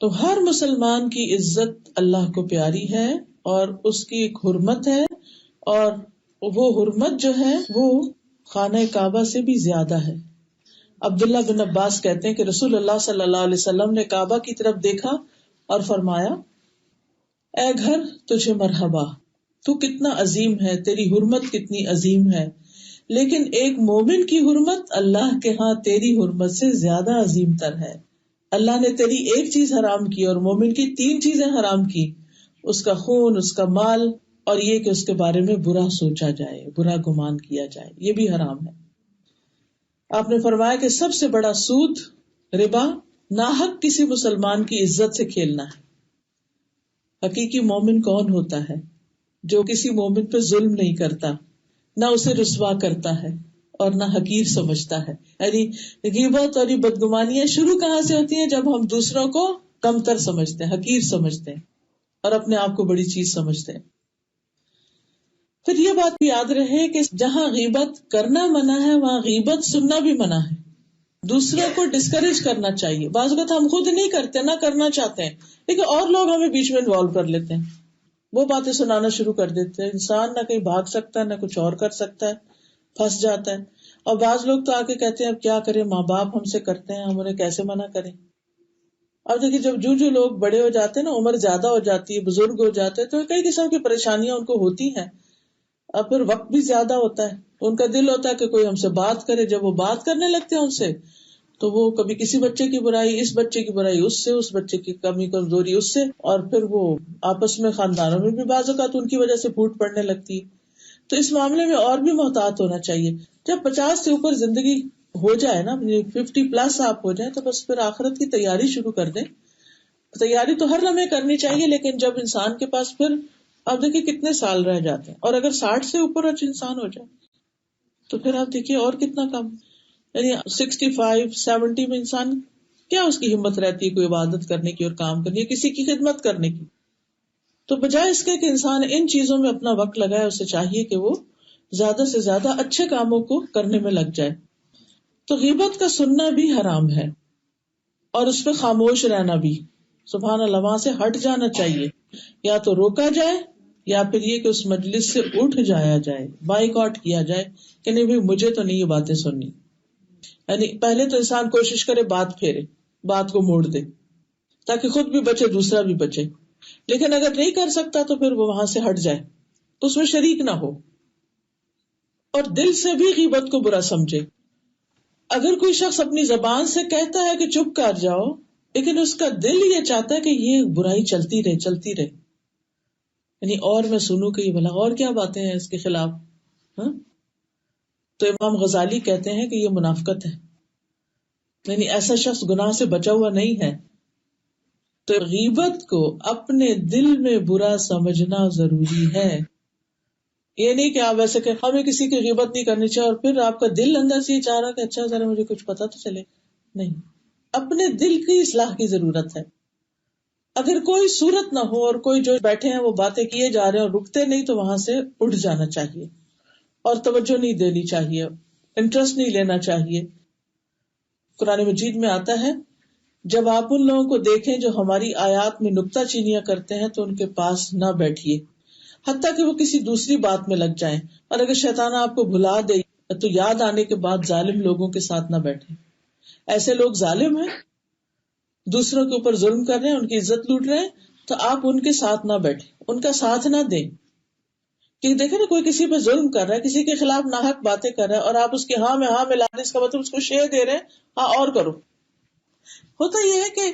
تو ہر مسلمان کی عزت اللہ کو پیاری ہے اور اس کی ایک حرمت ہے، اور وہ حرمت جو ہے وہ خانہ کعبہ سے بھی زیادہ ہے. عبداللہ بن عباس کہتے ہیں کہ رسول اللہ صلی اللہ علیہ وسلم نے کعبہ کی طرف دیکھا اور فرمایا، اے گھر تجھے مرحبا، تو کتنا عظیم ہے، تیری حرمت کتنی عظیم ہے، لیکن ایک مومن کی حرمت اللہ کے ہاں تیری حرمت سے زیادہ عظیم تر ہے. اللہ نے تیری ایک چیز حرام کی اور مومن کی 3 چیزیں حرام کی، اس کا خون، اس کا مال، اور یہ کہ اس کے بارے میں برا سوچا جائے، برا گمان کیا جائے، یہ بھی حرام ہے. آپ نے فرمایا کہ سب سے بڑا سود ربا، ناحق کسی مسلمان کی عزت سے کھیلنا ہے. حقیقی مومن کون ہوتا ہے؟ جو کسی مومن پہ ظلم نہیں کرتا، نہ اسے رسوا کرتا ہے اور نہ حقیر سمجھتا ہے. یعنی غیبت اور یہ بدگمانیاں شروع کہاں سے ہوتی ہیں؟ جب ہم دوسروں کو کمتر سمجھتے ہیں، حقیر سمجھتے ہیں اور اپنے آپ کو بڑی چیز سمجھتے ہیں. پھر یہ بات بھی یاد رہے کہ جہاں غیبت کرنا منع ہے وہاں غیبت سننا بھی منع ہے. دوسروں کو ڈسکریج کرنا چاہیے. بعض اوقات ہم خود نہیں کرتے، نہ کرنا چاہتے ہیں، لیکن اور لوگ ہمیں بیچ میں انوالو کر لیتے ہیں، وہ باتیں سنانا شروع کر دیتے ہیں. انسان نہ کہیں بھاگ سکتا ہے، نہ کچھ اور کر سکتا ہے، پھنس جاتا ہے. اور بعض لوگ تو آ کے کہتے ہیں اب کیا کریں، ماں باپ ہم سے کرتے ہیں، ہم انہیں کیسے منع کریں. اب دیکھیے جب جو لوگ بڑے ہو جاتے ہیں نا، عمر زیادہ ہو جاتی ہے، بزرگ ہو جاتے ہیں، تو کئی قسم کی پریشانیاں ان کو ہوتی ہیں. اور پھر وقت بھی زیادہ ہوتا ہے، ان کا دل ہوتا ہے کہ کوئی ہم سے بات کرے. جب وہ بات کرنے لگتے ہیں ان سے، تو وہ کبھی کسی بچے کی برائی، اس بچے کی برائی اس سے، اس بچے کی کمی کمزوری اس سے، اور پھر وہ آپس میں خاندانوں میں بھی بعض اوقات ان کی وجہ سے پھوٹ پڑنے لگتی ہے. تو اس معاملے میں اور بھی محتاط ہونا چاہیے. جب 50 سے اوپر زندگی ہو جائے نا، 50+ آپ ہو جائیں، تو بس پھر آخرت کی تیاری شروع کر دیں. تیاری تو ہر لمحے کرنی چاہیے، لیکن جب انسان کے پاس پھر آپ دیکھیے کتنے سال رہ جاتے ہیں، اور اگر 60 سے اوپر انسان ہو جائے تو پھر آپ دیکھیے اور کتنا کم. یعنی 65-70 میں انسان کیا اس کی ہمت رہتی ہے کوئی عبادت کرنے کی اور کام کرنے کی، کسی کی خدمت کرنے کی. تو بجائے اس کے کہ انسان ان چیزوں میں اپنا وقت لگائے، اسے چاہیے کہ وہ زیادہ سے زیادہ اچھے کاموں کو کرنے میں لگ جائے. تو غیبت کا سننا بھی حرام ہے اور اس پہ خاموش رہنا بھی. سبحان اللہ، وہاں سے ہٹ جانا چاہیے، یا تو روکا جائے یا پھر یہ کہ اس مجلس سے اٹھ جایا جائے، بائیکاٹ کیا جائے کہ نہیں بھائی مجھے تو نہیں یہ باتیں سننی. یعنی پہلے تو انسان کوشش کرے بات پھیرے، بات کو موڑ دے تاکہ خود بھی بچے دوسرا بھی بچے. لیکن اگر نہیں کر سکتا تو پھر وہ وہاں سے ہٹ جائے، اس میں شریک نہ ہو اور دل سے بھی غیبت کو برا سمجھے. اگر کوئی شخص اپنی زبان سے کہتا ہے کہ چپ کر جاؤ، لیکن اس کا دل یہ چاہتا ہے کہ یہ برائی چلتی رہے چلتی رہے، یعنی اور میں سنوں کہ یہ بھلا اور کیا باتیں ہیں اس کے خلاف، ہاں، تو امام غزالی کہتے ہیں کہ یہ منافقت ہے. یعنی ایسا شخص گناہ سے بچا ہوا نہیں ہے. تو غیبت کو اپنے دل میں برا سمجھنا ضروری ہے. یہ نہیں کہ آپ ایسے کہ ہمیں کسی کی غیبت نہیں کرنی چاہیے اور پھر آپ کا دل اندر سے یہ چاہ رہا کہ اچھا ذرا مجھے کچھ پتا تو چلے. نہیں، اپنے دل کی اصلاح کی ضرورت ہے. اگر کوئی صورت نہ ہو اور کوئی جو بیٹھے ہیں وہ باتیں کیے جا رہے ہیں اور رکتے نہیں، تو وہاں سے اٹھ جانا چاہیے اور توجہ نہیں دینی چاہیے، انٹرسٹ نہیں لینا چاہیے. قرآن مجید میں آتا ہے جب آپ ان لوگوں کو دیکھیں جو ہماری آیات میں نکتہ چینیاں کرتے ہیں تو ان کے پاس نہ بیٹھیے حتیٰ کہ وہ کسی دوسری بات میں لگ جائیں، اور اگر شیطان آپ کو بھلا دے تو یاد آنے کے بعد ظالم لوگوں کے ساتھ نہ بیٹھیں. ایسے لوگ ظالم ہیں، دوسروں کے اوپر ظلم کر رہے ہیں، ان کی عزت لوٹ رہے ہیں، تو آپ ان کے ساتھ نہ بیٹھیں، ان کا ساتھ نہ دیں. کہ دیکھیں نا کوئی کسی پہ ظلم کر رہا ہے، کسی کے خلاف ناحق باتیں کر رہا ہے، اور آپ اس کے ہاں میں ہاں ملا دیں، اس کا مطلب اس کو شے دے رہے ہیں ہاں اور کرو. ہوتا یہ ہے کہ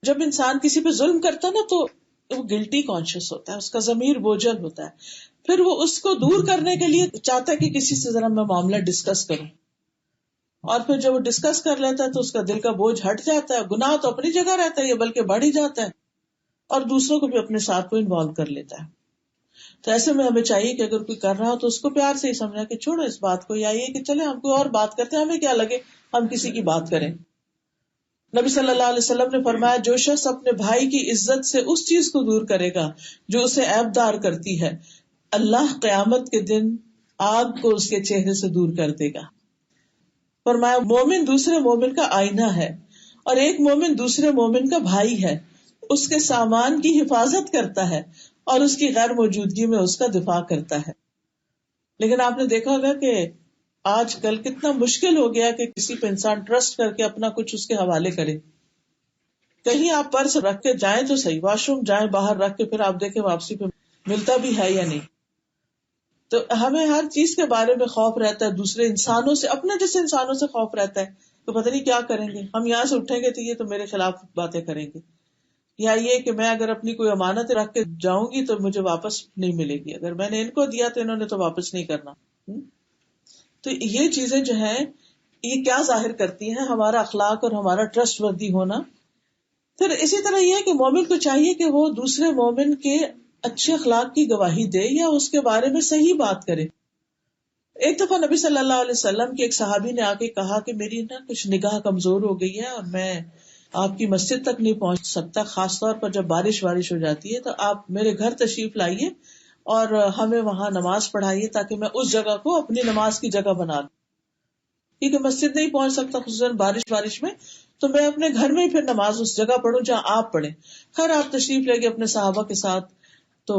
جب انسان کسی پہ ظلم کرتا ہے نا تو وہ گلٹی کانشیس ہوتا ہے، اس کا ضمیر بوجھل ہوتا ہے، پھر وہ اس کو دور کرنے کے لیے چاہتا ہے کہ کسی سے ذرا میں معاملہ ڈسکس کروں، اور پھر جب وہ ڈسکس کر لیتا ہے تو اس کا دل کا بوجھ ہٹ جاتا ہے. گناہ تو اپنی جگہ رہتا ہے، یہ بلکہ بڑھ ہی جاتا ہے اور دوسروں کو بھی اپنے ساتھ کو انوالو کر لیتا ہے. تو ایسے میں ہمیں چاہیے کہ اگر کوئی کر رہا ہو تو اس کو پیار سے ہی سمجھا کہ چھوڑو اس بات کو، یا یہ کہ چلے ہم کوئی اور بات کرتے ہیں، ہمیں کیا لگے ہم کسی کی بات کریں. نبی صلی اللہ علیہ وسلم نے فرمایا جو شخص اپنے بھائی کی عزت سے اس چیز کو دور کرے گا جو اسے عیب دار کرتی ہے، اللہ قیامت کے دن آگ کو اس کے چہرے سے دور کر دے گا. فرمایا مومن دوسرے مومن کا آئینہ ہے اور ایک مومن دوسرے مومن کا بھائی ہے، اس کے سامان کی حفاظت کرتا ہے اور اس کی غیر موجودگی میں اس کا دفاع کرتا ہے. لیکن آپ نے دیکھا ہوگا کہ آج کل کتنا مشکل ہو گیا کہ کسی پہ انسان ٹرسٹ کر کے اپنا کچھ اس کے حوالے کرے. کہیں آپ پرس رکھ کے جائیں تو صحیح، واش روم جائیں باہر رکھ کے پھر آپ دیکھیں واپسی پہ ملتا بھی ہے یا نہیں. تو ہمیں ہر چیز کے بارے میں خوف رہتا ہے، دوسرے انسانوں سے، اپنے جیسے انسانوں سے خوف رہتا ہے تو پتہ نہیں کیا کریں گے. ہم یہاں سے اٹھیں گے تو یہ تو میرے خلاف باتیں کریں گے، یا یہ کہ میں اگر اپنی کوئی امانت رکھ کے جاؤں گی تو مجھے واپس نہیں ملے گی، اگر میں نے ان کو دیا تو انہوں نے تو واپس نہیں کرنا. تو یہ چیزیں جو ہیں یہ کیا ظاہر کرتی ہیں؟ ہمارا اخلاق اور ہمارا ٹرسٹ وردی ہونا. پھر اسی طرح یہ ہے کہ مومن کو چاہیے کہ وہ دوسرے مومن کے اچھے اخلاق کی گواہی دے یا اس کے بارے میں صحیح بات کرے. ایک دفعہ نبی صلی اللہ علیہ وسلم کے ایک صحابی نے آ کے کہا کہ میری نا کچھ نگاہ کمزور ہو گئی ہے اور میں آپ کی مسجد تک نہیں پہنچ سکتا، خاص طور پر جب بارش ہو جاتی ہے، تو آپ میرے گھر تشریف لائیے اور ہمیں وہاں نماز پڑھائیے تاکہ میں اس جگہ کو اپنی نماز کی جگہ بنا لوں. کیونکہ مسجد نہیں پہنچ سکتا خصوصاً بارش میں، تو میں اپنے گھر میں ہی پھر نماز اس جگہ پڑھوں جہاں آپ پڑھیں. خیر آپ تشریف لے گئے اپنے صحابہ کے ساتھ، تو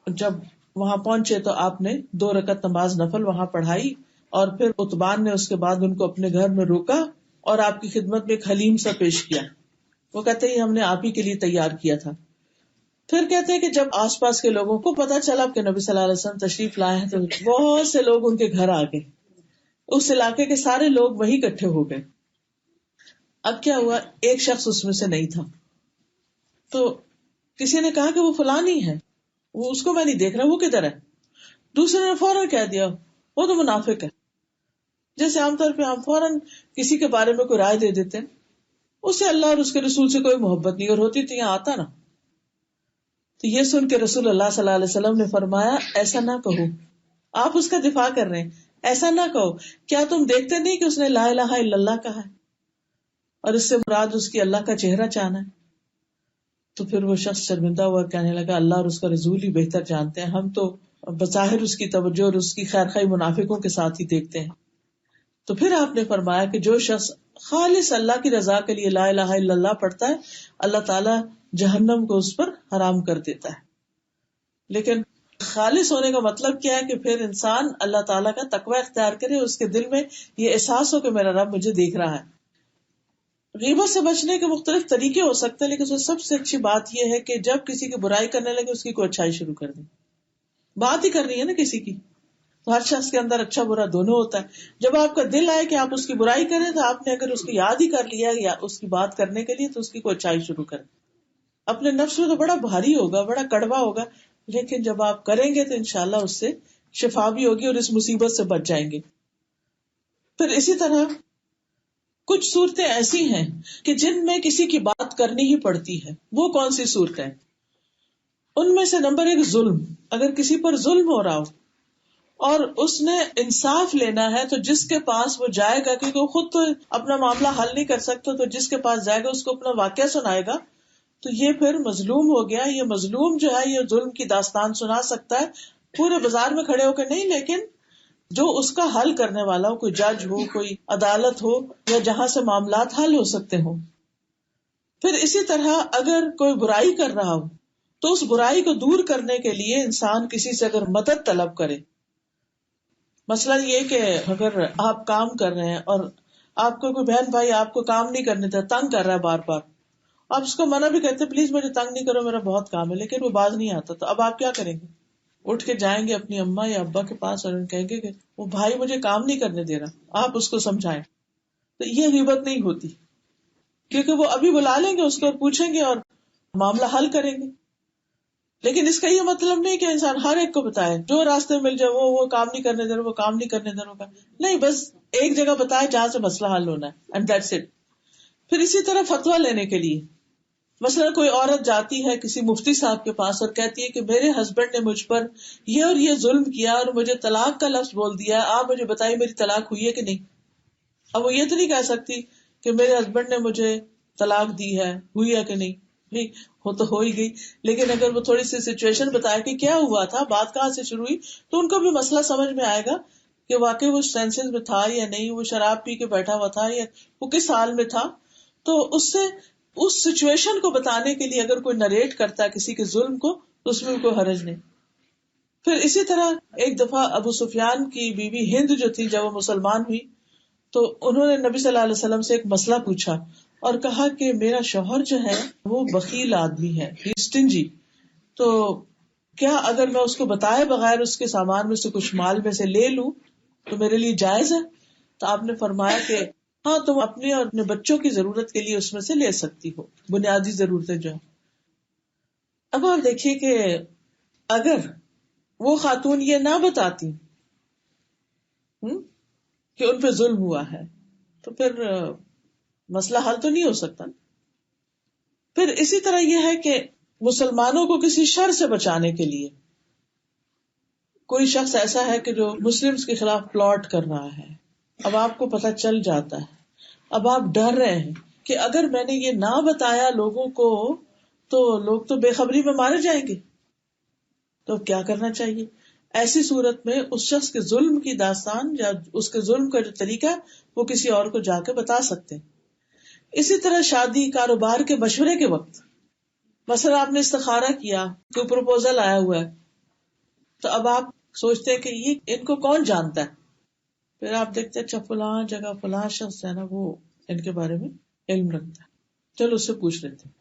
جب وہاں پہنچے تو آپ نے 2 رکعت نماز نفل وہاں پڑھائی اور پھر عتبان نے اس کے بعد ان کو اپنے گھر میں روکا اور آپ کی خدمت میں ایک حلیم سا پیش کیا. وہ کہتے ہیں ہم نے آپ ہی کے لیے تیار کیا تھا. پھر کہتے ہیں کہ جب آس پاس کے لوگوں کو پتا چلا کہ نبی صلی اللہ علیہ وسلم تشریف لائے ہیں تو بہت سے لوگ ان کے گھر آ گئے، اس علاقے کے سارے لوگ وہی اکٹھے ہو گئے. اب کیا ہوا، ایک شخص اس میں سے نہیں تھا، تو کسی نے کہا کہ وہ فلان ہی ہے، وہ اس کو میں نہیں دیکھ رہا، وہ کدھر ہے؟ دوسرے نے فوراً کہہ دیا وہ تو منافق ہے. جیسے عام طور پہ ہم فوراً کسی کے بارے میں کوئی رائے دے دیتے ہیں، اسے اللہ اور اس کے رسول سے کوئی محبت نہیں، اور ہوتی تو یہاں آتا نا. تو یہ سن کے رسول اللہ صلی اللہ علیہ وسلم نے فرمایا ایسا نہ کہو، آپ اس کا دفاع کر رہے ہیں، ایسا نہ کہو، کیا تم دیکھتے نہیں کہ اس نے لا الہ الا اللہ کہا ہے اور اس سے مراد اس کی اللہ کا چہرہ چاہنا ہے. تو پھر وہ شخص شرمندہ ہوا، کہنے لگا اللہ اور اس کا رسول ہی بہتر جانتے ہیں، ہم تو بظاہر اس کی توجہ اور اس کی خیر خواہی منافقوں کے ساتھ ہی دیکھتے ہیں. تو پھر آپ نے فرمایا کہ جو شخص خالص اللہ کی رضا کے لیے لا الہ الا اللہ پڑھتا ہے، اللہ تعالیٰ جہنم کو اس پر حرام کر دیتا ہے. لیکن خالص ہونے کا مطلب کیا ہے کہ پھر انسان اللہ تعالیٰ کا تقوی اختیار کرے، اس کے دل میں یہ احساس ہو کہ میرا رب مجھے دیکھ رہا ہے. غیبت سے بچنے کے مختلف طریقے ہو سکتے ہیں، لیکن اس سب سے اچھی بات یہ ہے کہ جب کسی کی برائی کرنے لگے اس کی کوئی اچھائی شروع کر دیں. بات ہی کرنی ہے نا کسی کی، تو ہر شخص کے اندر اچھا برا دونوں ہوتا ہے. جب آپ کا دل آئے کہ آپ اس کی برائی کریں تو آپ نے اگر اس کی یاد ہی کر لیا یا اس کی بات کرنے کے لیے تو اس کی کوئی اچھائی شروع کریں. اپنے نفس میں تو بڑا بھاری ہوگا، بڑا کڑوا ہوگا، لیکن جب آپ کریں گے تو انشاءاللہ اس سے شفا بھی ہوگی اور اس مصیبت سے بچ جائیں گے. پھر اسی طرح کچھ صورتیں ایسی ہیں کہ جن میں کسی کی بات کرنی ہی پڑتی ہے. وہ کون سی صورتیں؟ ان میں سے نمبر 1 ظلم. اگر کسی پر ظلم ہو رہا ہو اور اس نے انصاف لینا ہے تو جس کے پاس وہ جائے گا، کیونکہ وہ خود تو اپنا معاملہ حل نہیں کر سکتا، تو جس کے پاس جائے گا اس کو اپنا واقعہ سنائے گا، تو یہ پھر مظلوم ہو گیا. یہ مظلوم جو ہے یہ ظلم کی داستان سنا سکتا ہے پورے بازار میں کھڑے ہو کے نہیں، لیکن جو اس کا حل کرنے والا ہو، کوئی جج ہو، کوئی عدالت ہو، یا جہاں سے معاملات حل ہو سکتے ہوں. پھر اسی طرح اگر کوئی برائی کر رہا ہو تو اس برائی کو دور کرنے کے لیے انسان کسی سے اگر مدد طلب کرے. مثلا یہ کہ اگر آپ کام کر رہے ہیں اور آپ کو کوئی بہن بھائی آپ کو کام نہیں کرنے دیتا، تنگ کر رہا ہے بار بار، آپ اس کو منع بھی کرتے پلیز مجھے تنگ نہیں کرو میرا بہت کام ہے، لیکن وہ باز نہیں آتا، تو اب آپ کیا کریں گے؟ اٹھ کے جائیں گے اپنی اماں یا ابا کے پاس اور ان کہیں گے کہ وہ بھائی مجھے کام نہیں کرنے دے رہا، آپ اس کو سمجھائیں. تو یہ غیبت نہیں ہوتی، کیونکہ وہ ابھی بلا لیں گے اس کو اور پوچھیں گے اور معاملہ حل کریں گے. لیکن اس کا یہ مطلب نہیں کہ انسان ہر ایک کو بتائے، جو راستے میں مل جائے وہ کام نہیں کرنے دے رہا، وہ کام نہیں کرنے دے رہا، نہیں، بس ایک جگہ بتائے جہاں سے مسئلہ حل ہونا ہے اینڈ دیٹس اٹ. پھر اسی طرح فتویٰ لینے کے لیے مثلا کوئی عورت جاتی ہے کسی مفتی صاحب کے پاس اور کہتی ہے کہ میرے ہسبینڈ نے مجھ پر یہ اور یہ ظلم کیا اور مجھے طلاق کا لفظ بول دیا، آپ مجھے بتائیے میری طلاق ہوئی ہے کہ نہیں. اب وہ یہ تو نہیں کہہ سکتی کہ میرے ہسبینڈ نے مجھے طلاق دی ہے، ہوئی ہے کہ نہیں، نہیں ہو تو ہو ہی گئی، لیکن اگر وہ تھوڑی سی سچویشن بتائے کہ کیا ہوا تھا، بات کہاں سے شروع ہوئی، تو ان کو بھی مسئلہ سمجھ میں آئے گا کہ واقعی وہ سینسز میں تھا یا نہیں، وہ شراب پی کے بیٹھا ہوا تھا یا وہ کس حال میں تھا. تو اس سے اس سچویشن کو بتانے کے لیے اگر کوئی نریٹ کرتا ہے کسی کے ظلم کو تو اس میں کوئی حرج نہیں. پھر اسی طرح ایک دفعہ ابو سفیان کی بیوی ہند جو تھی، جب وہ مسلمان ہوئی تو انہوں نے نبی صلی اللہ علیہ وسلم سے ایک مسئلہ پوچھا اور کہا کہ میرا شوہر جو ہے وہ بخیل آدمی ہے، اسٹنجی، تو کیا اگر میں اس کو بتائے بغیر اس کے سامان میں سے کچھ مال میں سے لے لوں تو میرے لیے جائز ہے؟ تو آپ نے فرمایا کہ ہاں، تم اپنی اور اپنے بچوں کی ضرورت کے لیے اس میں سے لے سکتی ہو، بنیادی ضرورتیں جو ہیں. اب آپ دیکھیے کہ اگر وہ خاتون یہ نہ بتاتی کہ ان پہ ظلم ہوا ہے تو پھر مسئلہ حل تو نہیں ہو سکتا. پھر اسی طرح یہ ہے کہ مسلمانوں کو کسی شر سے بچانے کے لیے کوئی شخص ایسا ہے کہ جو مسلمز کے خلاف پلاٹ کر رہا ہے، اب آپ کو پتہ چل جاتا ہے، اب آپ ڈر رہے ہیں کہ اگر میں نے یہ نہ بتایا لوگوں کو تو لوگ تو بے خبری میں مارے جائیں گے، تو کیا کرنا چاہیے؟ ایسی صورت میں اس شخص کے ظلم کی داستان یا اس کے ظلم کا جو طریقہ ہے وہ کسی اور کو جا کے بتا سکتے ہیں. اسی طرح شادی کاروبار کے مشورے کے وقت مثلا آپ نے استخارہ کیا، کوئی پروپوزل آیا ہوا ہے، تو اب آپ سوچتے ہیں کہ یہ ان کو کون جانتا ہے، پھر آپ دیکھتے ہیں اچھا فلاں جگہ فلاں شخص ہے نا وہ ان کے بارے میں علم رکھتا ہے، چلو اس سے پوچھ لیتے ہیں.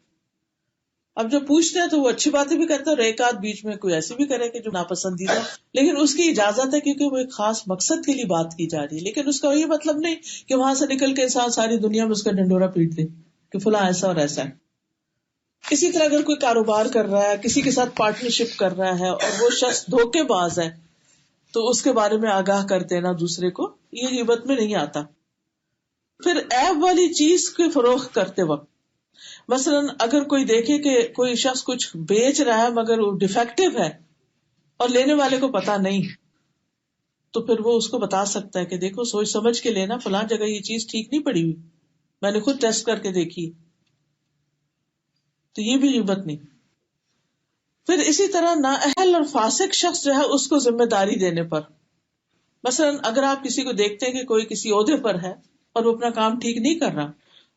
اب جو پوچھتے ہیں تو وہ اچھی باتیں بھی کرتے ہیں اور ایک آدھ بیچ میں کوئی ایسی بھی کرے کہ جو ناپسندیدہ، لیکن اس کی اجازت ہے کیونکہ وہ ایک خاص مقصد کے لیے بات کی جا رہی ہے، لیکن اس کا یہ مطلب نہیں کہ وہاں سے نکل کے انسان ساری دنیا میں اس کا ڈنڈورا پیٹ دے کہ فلاں ایسا اور ایسا ہے. اسی طرح اگر کوئی کاروبار کر رہا ہے، کسی کے ساتھ پارٹنرشپ کر رہا ہے اور وہ شخص دھوکے باز ہے تو اس کے بارے میں آگاہ کر دینا دوسرے کو، یہ غیبت میں نہیں آتا. پھر عیب والی چیز کے فروخت کرتے وقت مثلا اگر کوئی دیکھے کہ کوئی شخص کچھ بیچ رہا ہے مگر وہ ڈیفیکٹو ہے اور لینے والے کو پتا نہیں، تو پھر وہ اس کو بتا سکتا ہے کہ دیکھو سوچ سمجھ کے لینا، فلاں جگہ یہ چیز ٹھیک نہیں پڑی ہوئی، میں نے خود ٹیسٹ کر کے دیکھی. تو یہ بھی غیبت نہیں. پھر اسی طرح نااہل اور فاسق شخص جو ہے اس کو ذمہ داری دینے پر، مثلا اگر آپ کسی کو دیکھتے ہیں کہ کوئی کسی عہدے پر ہے اور وہ اپنا کام ٹھیک نہیں کر رہا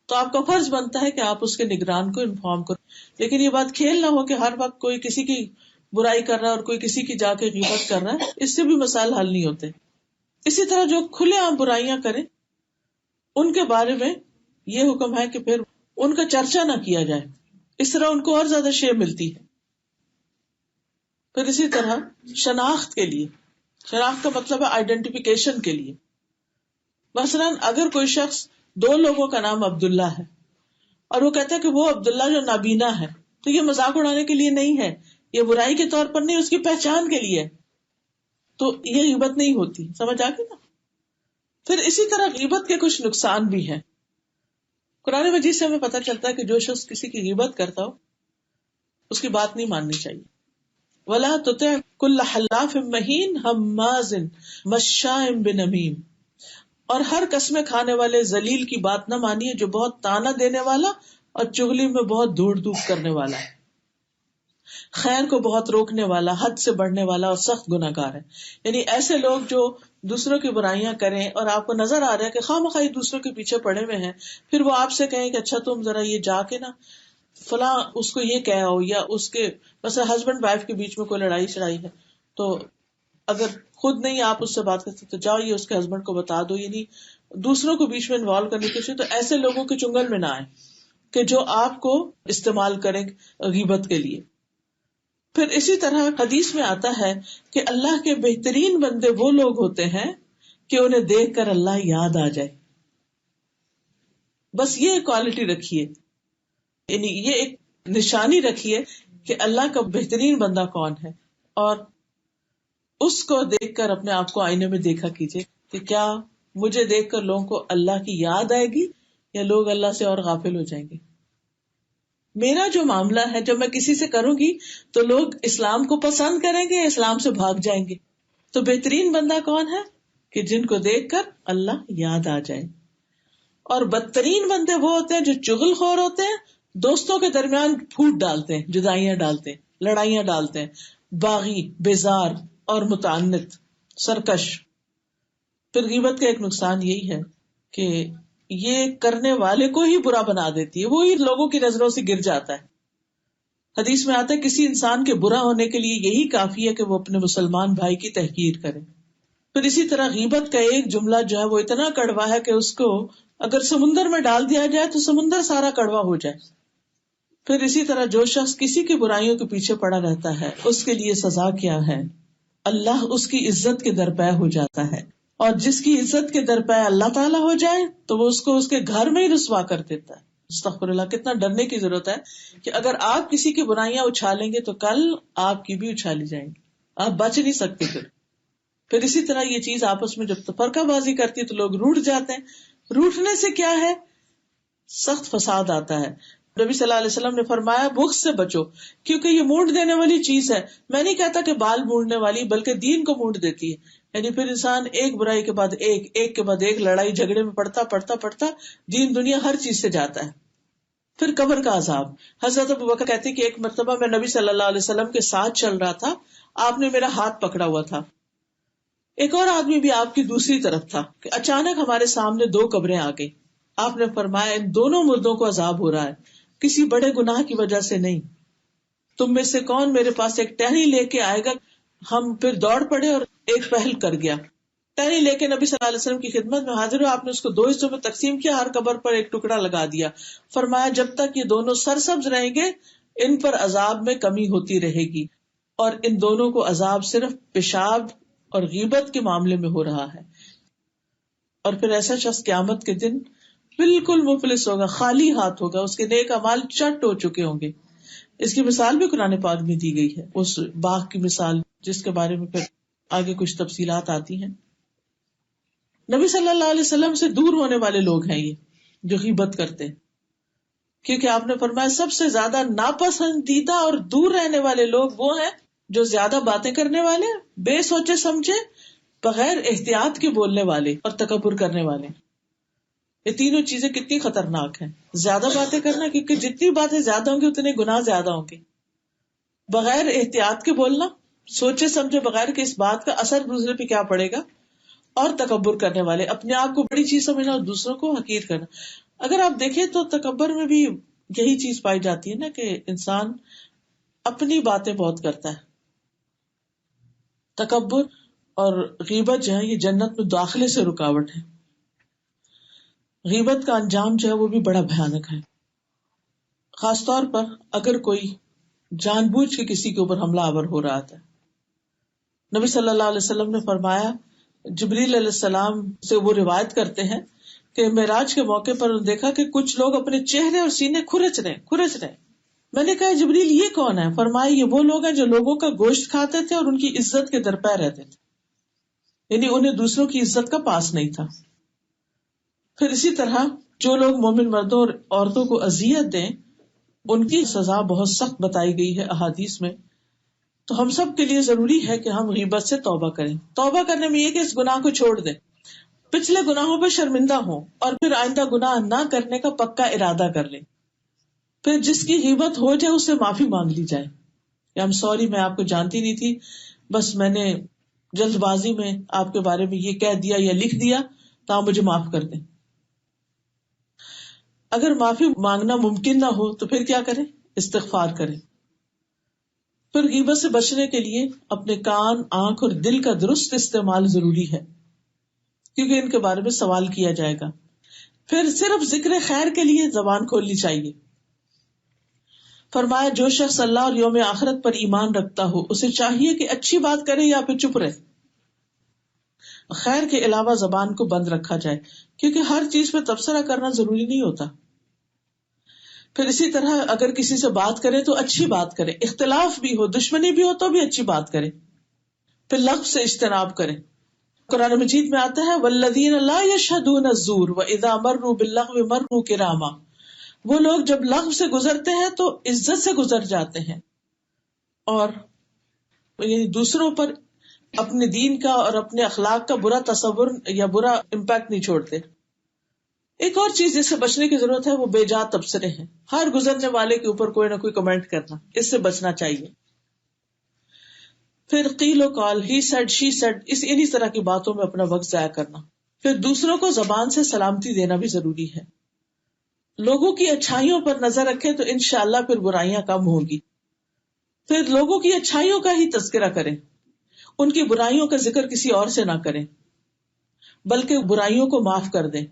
تو آپ کا فرض بنتا ہے کہ آپ اس کے نگران کو انفارم کرو. لیکن یہ بات کھیل نہ ہو کہ ہر وقت کوئی کسی کی برائی کر رہا ہے اور کوئی کسی کی جا کے غیبت کر رہا ہے، اس سے بھی مسائل حل نہیں ہوتے. اسی طرح جو کھلے عام برائیاں کریں ان کے بارے میں یہ حکم ہے کہ پھر ان کا چرچا نہ کیا جائے، اس طرح ان کو اور زیادہ شے ملتی ہے. پھر اسی طرح شناخت کے لیے، شناخت کا مطلب ہے آئیڈینٹیفیکیشن کے لیے. مثلا اگر کوئی شخص دو لوگوں کا نام عبداللہ ہے اور وہ کہتا ہے کہ وہ عبداللہ جو نابینا ہے، تو یہ مذاق اڑانے کے لیے نہیں ہے، یہ برائی کے طور پر نہیں، اس کی پہچان کے لیے، تو یہ غیبت نہیں ہوتی. سمجھ آ گئی نا؟ پھر اسی طرح غیبت کے کچھ نقصان بھی ہیں. قرآن مجید سے ہمیں پتہ چلتا ہے کہ جو شخص کسی کی غیبت کرتا ہو اس کی بات نہیں ماننی چاہیے. وَلَا تُطِعْ كُلَّ حَلَّافٍ مَّهِينٍ هَمَّازٍ مَّشَّاءٍ بِنَمِيمٍ، اور ہر قسمیں کھانے والے ذلیل کی بات نہ مانیے جو بہت تانا دینے والا اور چغلی میں بہت دھوڑ دھوپ کرنے والا ہے، خیر کو بہت روکنے والا، حد سے بڑھنے والا اور سخت گناہ گار ہے. یعنی ایسے لوگ جو دوسروں کی برائیاں کریں اور آپ کو نظر آ رہا ہے کہ خواہ مخواہ دوسروں کے پیچھے پڑے ہوئے ہیں، پھر وہ آپ سے کہیں کہ اچھا تم ذرا یہ جا کے نا فلاں اس کو یہ کہہ ہو، یا اس کے مثلا ہسبینڈ وائف کے بیچ میں کوئی لڑائی چڑائی ہے تو اگر خود نہیں آپ اس سے بات کرتے تو جاؤ یہ اس کے ہسبینڈ کو بتا دو. یعنی دوسروں کو بیچ میں انوالو کرنے کی کوشش، تو ایسے لوگوں کے چنگل میں نہ آئے کہ جو آپ کو استعمال کریں غیبت کے لیے. پھر اسی طرح حدیث میں آتا ہے کہ اللہ کے بہترین بندے وہ لوگ ہوتے ہیں کہ انہیں دیکھ کر اللہ یاد آ جائے. بس یہ کوالٹی رکھیے، یعنی یہ ایک نشانی رکھیے کہ اللہ کا بہترین بندہ کون ہے، اور اس کو دیکھ کر اپنے آپ کو آئینے میں دیکھا کیجیے کہ کیا مجھے دیکھ کر لوگوں کو اللہ کی یاد آئے گی یا لوگ اللہ سے اور غافل ہو جائیں گے. میرا جو معاملہ ہے جب میں کسی سے کروں گی تو لوگ اسلام کو پسند کریں گے یا اسلام سے بھاگ جائیں گے. تو بہترین بندہ کون ہے کہ جن کو دیکھ کر اللہ یاد آ جائے. اور بدترین بندے وہ ہوتے ہیں جو چغل خور ہوتے ہیں، دوستوں کے درمیان پھوٹ ڈالتے ہیں، جدائیاں ڈالتے ہیں، لڑائیاں ڈالتے ہیں، باغی، بیزار اور متعنت، سرکش۔ پھر غیبت کا ایک نقصان یہی ہے کہ یہ کرنے والے کو ہی برا بنا دیتی ہے، وہی لوگوں کی نظروں سے گر جاتا ہے۔ حدیث میں آتا ہے کسی انسان کے برا ہونے کے لیے یہی کافی ہے کہ وہ اپنے مسلمان بھائی کی تحقیر کرے۔ پھر اسی طرح غیبت کا ایک جملہ جو ہے وہ اتنا کڑوا ہے کہ اس کو اگر سمندر میں ڈال دیا جائے تو سمندر سارا کڑوا ہو جائے۔ پھر اسی طرح جو شخص کسی کی برائیوں کے پیچھے پڑا رہتا ہے اس کے لیے سزا کیا ہے؟ اللہ اس کی عزت کے درپے ہو جاتا ہے، اور جس کی عزت کے درپے اللہ تعالیٰ ہو جائے تو وہ اس کو اس کے گھر میں ہی رسوا کر دیتا ہے۔ استغفر اللہ، کتنا ڈرنے کی ضرورت ہے کہ اگر آپ کسی کی برائیاں اچھالیں گے تو کل آپ کی بھی اچھالی جائیں گی، آپ بچ نہیں سکتے۔ پھر اسی طرح یہ چیز آپس میں جب تفرقہ بازی کرتی ہے تو لوگ روٹھ جاتے ہیں۔ روٹھنے سے کیا ہے؟ سخت فساد آتا ہے۔ نبی صلی اللہ علیہ وسلم نے فرمایا بغض سے بچو، کیونکہ یہ مونڈ دینے والی چیز ہے۔ میں نہیں کہتا کہ بال مونڈنے والی، بلکہ دین کو مونڈ دیتی ہے۔ یعنی پھر انسان ایک برائی کے بعد ایک کے بعد ایک لڑائی جھگڑے میں پڑتا دین دنیا ہر چیز سے جاتا ہے۔ پھر قبر کا عذاب۔ حضرت ابوبکر کہتے ہیں کہ ایک مرتبہ میں نبی صلی اللہ علیہ وسلم کے ساتھ چل رہا تھا، آپ نے میرا ہاتھ پکڑا ہوا تھا، ایک اور آدمی بھی آپ کی دوسری طرف تھا، کہ اچانک ہمارے سامنے 2 قبریں آ گئی۔ آپ نے فرمایا ان دونوں مردوں کو عذاب ہو رہا ہے، کسی بڑے گناہ کی وجہ سے نہیں۔ تم میں سے کون میرے پاس ایک ٹہنی لے کے آئے گا؟ ہم پھر دوڑ پڑے اور ایک پہل کر گیا، ٹہنی لے کے نبی صلی اللہ علیہ وسلم کی خدمت میں حاضر ہوا۔ آپ نے اس کو 2 حصوں میں تقسیم کیا، ہر قبر پر ایک ٹکڑا لگا دیا۔ فرمایا جب تک یہ دونوں سرسبز رہیں گے ان پر عذاب میں کمی ہوتی رہے گی، اور ان دونوں کو عذاب صرف پیشاب اور غیبت کے معاملے میں ہو رہا ہے۔ اور پھر ایسا شخص قیامت کے دن بالکل مفلس ہوگا، خالی ہاتھ ہوگا، اس کے نیک اعمال چٹ ہو چکے ہوں گے۔ اس کی مثال بھی قرآن پاک میں دی گئی ہے، اس باغ کی مثال جس کے بارے میں پھر آگے کچھ تفصیلات آتی ہیں۔ نبی صلی اللہ علیہ وسلم سے دور ہونے والے لوگ ہیں یہ جو غیبت کرتے ہیں، کیونکہ آپ نے فرمایا سب سے زیادہ ناپسندیدہ اور دور رہنے والے لوگ وہ ہیں جو زیادہ باتیں کرنے والے، بے سوچے سمجھے، بغیر احتیاط کے بولنے والے اور تکبر کرنے والے۔ یہ تینوں چیزیں کتنی خطرناک ہیں۔ زیادہ باتیں کرنا، کیونکہ جتنی باتیں زیادہ ہوں گی اتنے گناہ زیادہ ہوں گے۔ بغیر احتیاط کے بولنا، سوچے سمجھے بغیر کہ اس بات کا اثر دوسرے پہ کیا پڑے گا، اور تکبر کرنے والے، اپنے آپ کو بڑی چیز سمجھنا اور دوسروں کو حقیر کرنا۔ اگر آپ دیکھیں تو تکبر میں بھی یہی چیز پائی جاتی ہے نا، کہ انسان اپنی باتیں بہت کرتا ہے۔ تکبر اور غیبت جو ہے یہ جنت میں داخلے سے رکاوٹ ہے۔ غیبت کا انجام جو ہے وہ بھی بڑا بھیانک ہے، خاص طور پر اگر کوئی جان بوجھ کے کسی کے اوپر حملہ آور ہو رہا تھا۔ نبی صلی اللہ علیہ وسلم نے فرمایا، جبریل علیہ السلام سے وہ روایت کرتے ہیں کہ معراج کے موقع پر دیکھا کہ کچھ لوگ اپنے چہرے اور سینے کھرچ رہے۔ میں نے کہا جبریل یہ کون ہے؟ فرمایا یہ وہ لوگ ہیں جو لوگوں کا گوشت کھاتے تھے اور ان کی عزت کے درپے رہتے تھے، یعنی انہیں دوسروں کی عزت کا پاس نہیں تھا۔ پھر اسی طرح جو لوگ مومن مردوں اور عورتوں کو اذیت دیں ان کی سزا بہت سخت بتائی گئی ہے احادیث میں۔ تو ہم سب کے لیے ضروری ہے کہ ہم غیبت سے توبہ کریں۔ توبہ کرنے میں یہ کہ اس گناہ کو چھوڑ دیں، پچھلے گناہوں پہ شرمندہ ہوں، اور پھر آئندہ گناہ نہ کرنے کا پکا ارادہ کر لیں۔ پھر جس کی غیبت ہو جائے اس سے معافی مانگ لی جائے کہ I'm sorry، میں آپ کو جانتی نہیں تھی، بس میں نے جلد بازی میں آپ کے بارے میں یہ کہہ دیا یا لکھ دیا، تو آپ مجھے معاف کر دیں۔ اگر معافی مانگنا ممکن نہ ہو تو پھر کیا کریں؟ استغفار کریں۔ پھر غیبت سے بچنے کے لیے اپنے کان، آنکھ اور دل کا درست استعمال ضروری ہے، کیونکہ ان کے بارے میں سوال کیا جائے گا۔ پھر صرف ذکر خیر کے لیے زبان کھولنی چاہیے۔ فرمایا جو شخص اللہ اور یوم آخرت پر ایمان رکھتا ہو اسے چاہیے کہ اچھی بات کرے یا پھر چپ رہے، خیر کے علاوہ زبان کو بند رکھا جائے، کیونکہ ہر چیز پہ تبصرہ کرنا ضروری نہیں ہوتا۔ پھر اسی طرح اگر کسی سے بات کرے تو اچھی بات کرے، اختلاف بھی ہو، دشمنی بھی ہو تو بھی اچھی بات کرے۔ پھر لفظ سے اجتناب کرے۔ قرآن مجید میں آتا ہے والذین لا یشہدون الزور واذا مروا باللغو مروا کراما، وہ لوگ جب لغو سے گزرتے ہیں تو عزت سے گزر جاتے ہیں، اور یعنی دوسروں پر اپنے دین کا اور اپنے اخلاق کا برا تصور یا برا امپیکٹ نہیں چھوڑتے۔ ایک اور چیز جس سے بچنے کی ضرورت ہے وہ بے جا تبصرے ہیں. ہر گزرنے والے کے اوپر کوئی نہ کوئی کمنٹ کرنا، اس سے بچنا چاہیے. پھر قیل و قال، ہی سیڈ شی سیڈ، انہی طرح کی باتوں میں اپنا وقت ضائع کرنا. پھر دوسروں کو زبان سے سلامتی دینا بھی ضروری ہے. لوگوں کی اچھائیوں پر نظر رکھیں تو انشاءاللہ پھر برائیاں کم ہوں گی. پھر لوگوں کی اچھائیوں کا ہی تذکرہ کریں، ان کی برائیوں کا ذکر کسی اور سے نہ کریں، بلکہ برائیوں کو معاف کر دیں.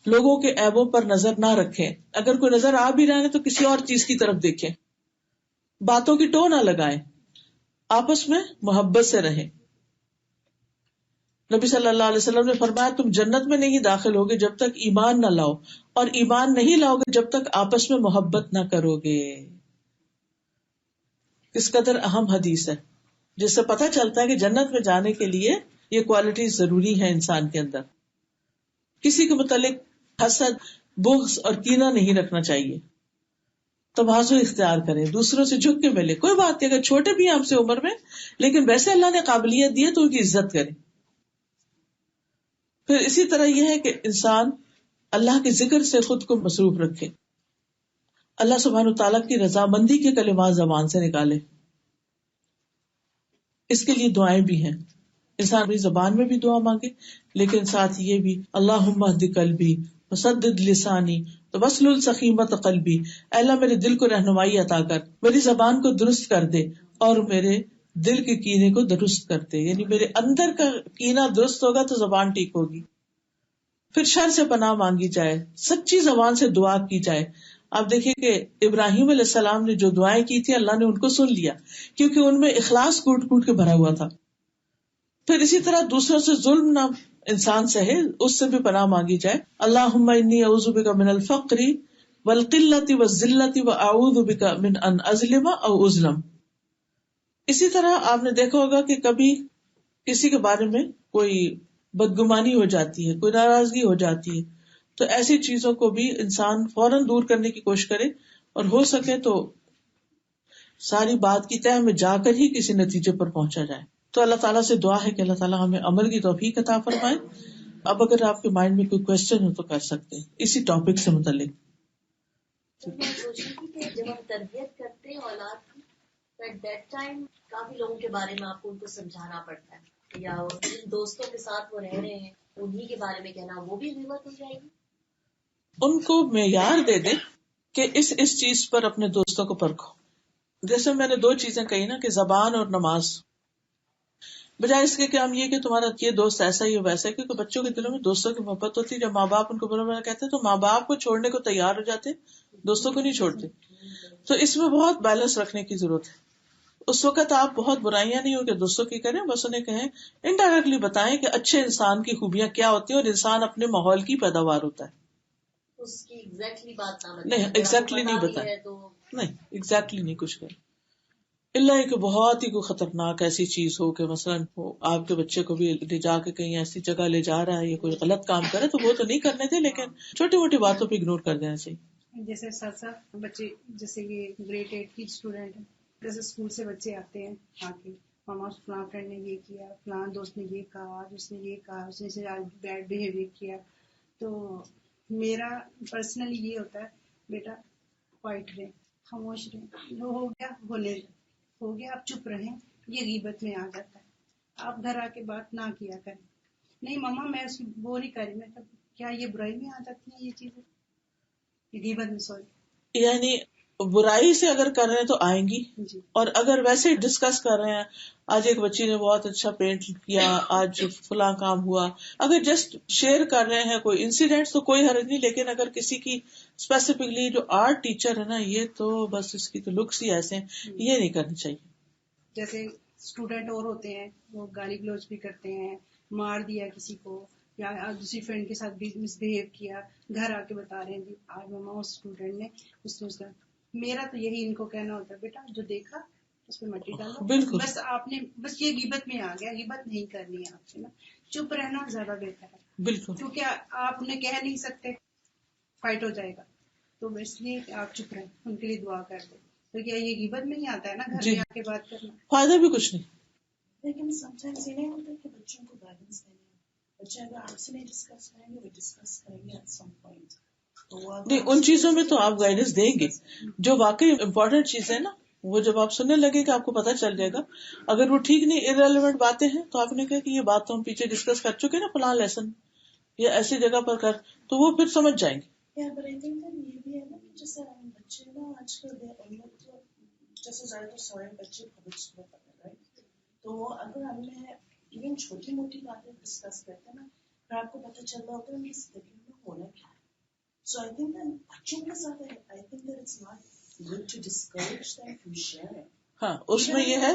لوگوں کے عیبوں پر نظر نہ رکھیں، اگر کوئی نظر آ بھی رہا ہے تو کسی اور چیز کی طرف دیکھیں. باتوں کی ٹو نہ لگائیں، آپس میں محبت سے رہیں. نبی صلی اللہ علیہ وسلم نے فرمایا تم جنت میں نہیں داخل ہوگے جب تک ایمان نہ لاؤ، اور ایمان نہیں لاؤ گے جب تک آپس میں محبت نہ کرو گے. اس قدر اہم حدیث ہے جس سے پتہ چلتا ہے کہ جنت میں جانے کے لیے یہ کوالٹیز ضروری ہیں انسان کے اندر. کسی کے متعلق حسد، بغض اور کینہ نہیں رکھنا چاہیے. تواضع اختیار کریں، دوسروں سے جھک کے ملے. کوئی بات نہیں اگر چھوٹے بھی ہیں آپ سے عمر میں، لیکن ویسے اللہ نے قابلیت دی ہے تو ان کی عزت کریں. پھر اسی طرح یہ ہے کہ انسان اللہ کے ذکر سے خود کو مصروف رکھے. اللہ سبحانہ وتعالیٰ کی رضامندی کے کلمات زبان سے نکالے. اس کے لیے دعائیں بھی ہیں. انسان اپنی زبان میں بھی دعا مانگے، لیکن ساتھ یہ بھی اللہم اہد قلبی وسدد لسانی واسلل سخیمۃ قلبی، اے اللہ میرے دل کو رہنمائی عطا کر، میری زبان کو درست کر دے اور میرے دل کے کینے کو درست کر دے. یعنی میرے اندر کا کینہ درست ہوگا تو زبان ٹھیک ہوگی. پھر شر سے پناہ مانگی جائے، سچی زبان سے دعا کی جائے. آپ دیکھیے کہ ابراہیم علیہ السلام نے جو دعائیں کی تھی اللہ نے ان کو سن لیا، کیونکہ ان میں اخلاص کوٹ کوٹ کے بھرا ہوا تھا. پھر اسی طرح دوسروں سے ظلم نہ انسان سہے، اس سے بھی پناہ مانگی جائے. اللہم انی اعوذ بک من الفقر والقلۃ والذلۃ واعوذ بک من ان اظلم او اظلم. اسی طرح آپ نے دیکھا ہوگا کہ کبھی کسی کے بارے میں کوئی بدگمانی ہو جاتی ہے، کوئی ناراضگی ہو جاتی ہے، تو ایسی چیزوں کو بھی انسان فوراً دور کرنے کی کوشش کرے، اور ہو سکے تو ساری بات کی تہہ میں جا کر ہی کسی نتیجے پر پہنچا جائے. تو اللہ تعالیٰ سے دعا ہے کہ اللہ تعالیٰ ہمیں عمل کی توفیق عطا فرمائے. اب اگر آپ کے مائنڈ میں کوئی کوشچن ہو تو کر سکتے ہیں اسی ٹاپک سے متعلق. میں سوچ رہی تھی کہ جب ہم تربیت کرتے ہیں اولاد کی تو ایٹ دیٹ ٹائم کافی لوگوں کے بارے میں آپ کو ان کو سمجھانا پڑتا ہے، یا جن دوستوں کے ساتھ وہ رہ رہے ہیں انہی کے بارے میں کہنا، وہ بھی غیبت ہو جائے گی. ان کو معیار دے دے کہ اس چیز پر اپنے دوستوں کو پرکھو. جیسے میں نے 2 چیزیں کہی نا کہ زبان اور نماز، بجائے اس کے کہ ہم یہ کہ تمہارا یہ دوست ایسا ہی ہو ویسا ہے، کیونکہ بچوں کے دلوں میں دوستوں کی محبت ہوتی ہے. جب ماں باپ ان کو برا کہتے ہیں تو ماں باپ کو چھوڑنے کو تیار ہو جاتے، دوستوں کو نہیں چھوڑتے. تو اس میں بہت بیلنس رکھنے کی ضرورت ہے. اس وقت آپ بہت برائیاں نہیں ہو کہ دوستوں کی کریں، بس انہیں کہیں انڈائریکٹلی بتائیں کہ اچھے انسان کی خوبیاں کیا ہوتی ہیں، اور انسان اپنے ماحول کی پیداوار ہوتا ہے. اس کی ایگزیکٹلی بات نہ نہیں ایگزیکٹلی نہیں بتائیں، نہیں ایگزیکٹلی نہیں کچھ کریں. اللہ کہ بہت ہی کوئی خطرناک ایسی چیز ہو کہ مثلاً آپ کے بچے کو بھی لے جا کے کہیں ایسی جگہ لے جا رہا ہے یا کوئی غلط کام کرے تو وہ تو نہیں کرنے تھے، لیکن چھوٹی موٹی باتوں پہ اگنور کر دینا چاہیے. جیسے ساتھ ساتھ بچے، جیسے یہ گریڈ 8 کی اسٹوڈینٹ ہے، جیسے اسکول سے بچے آتے ہیں آ کے ماما فلاں فرینڈ نے یہ کیا، فلاں دوست نے یہ کہا، آج اس نے یہ کہا، اس نے آج بیڈ بہیویئر کیا. تو میرا پرسنلی یہ ہوتا ہے بیٹا کوائٹ رہیں، خاموش رہیں، جو ہو گیا ہونے ہو گیا، آپ چپ رہیں. یہ غیبت میں آ جاتا ہے. آپ گھر آ کے بات نہ کیا کریں. نہیں ماما میں اس کی وہ نہیں کر رہی، میں کیا یہ برائی میں آ جاتی ہیں یہ چیزیں، غیبت میں. سوری، یعنی برائی سے اگر کر رہے ہیں تو آئیں گی، جی. اور اگر ویسے ہی ڈسکس کر رہے ہیں آج ایک بچی نے بہت اچھا پینٹ کیا، آج فلاں کام ہوا، اگر جسٹ شیئر کر رہے ہیں کوئی انسیڈنٹ تو کوئی حرج نہیں. لیکن اگر کسی کی اسپیسیفکلی جو آرٹ ٹیچر ہے نا یہ تو بس اس کی تو لکس ہی ایسے ہیں، یہ نہیں کرنی چاہیے. جیسے اسٹوڈینٹ اور ہوتے ہیں وہ گالی گلوچ بھی کرتے ہیں، مار دیا کسی کو، یا دوسری فرینڈ کے ساتھ بھی مس بہیو کیا، گھر آ کے بتا رہے ہیں جی آج ماما اس اسٹوڈینٹ نے اس کا. میرا تو یہی ان کو کہنا ہوتا ہے بیٹا جو دیکھا اس پہ مٹی ڈالو. بالکل بس آپ نے بس یہ غیبت میں آ گیا، غیبت نہیں کرنی ہے آپ سے نا، چپ رہنا زیادہ بہتر ہے. بالکل کیونکہ آپ نے کہہ نہیں سکتے، فائٹ ہو جائے گا. تو اس لیے آپ چپ رہیں، ان کے لیے دعا کر دیں. تو کیا یہ غیبت میں ہی آتا ہے نا گھر میں آ کے بات کرنا؟ فائدہ بھی کچھ نہیں. لیکن سم ٹائمز یہ نہیں ہوتا کہ بچوں کو گائیڈنس دینے بچے اگر آپ سے نہیں ڈسکس کریں گے وہ ڈسکس کریں گے ایٹ سم پوائنٹ. نہیں ان چیزوں میں تو آپ گائیڈنس دیں گے جو واقعی امپورٹنٹ چیزیں نا وہ جب آپ سننے لگے کہ آپ کو پتا چل جائے گا. اگر وہ ٹھیک نہیں ارریلیونٹ باتیں ہیں تو آپ نے کہا کہ یہ بات تو ہم پیچھے ڈسکس کر چکے نا فلاں لیسن یا ایسی جگہ پر کر, تو وہ پھر سمجھ جائیں گے. یہ بھی ہے نا کہ جیسے بچے نا آج کل جیسے زیادہ تر سارے بچے پبلک اسکول پڑھ رہے ہیں, تو اگر ہم نے ایون چھوٹی موٹی باتیں ڈسکس کرتے ہیں نا پھر آپ کو پتہ چل رہا ہوتا ہے ان کی زندگی میں ہونا کیا ہے. سو آئی تھنک بچوں کے ساتھ I think that it's not good to discourage them to share. ہاں اس میں یہ ہے,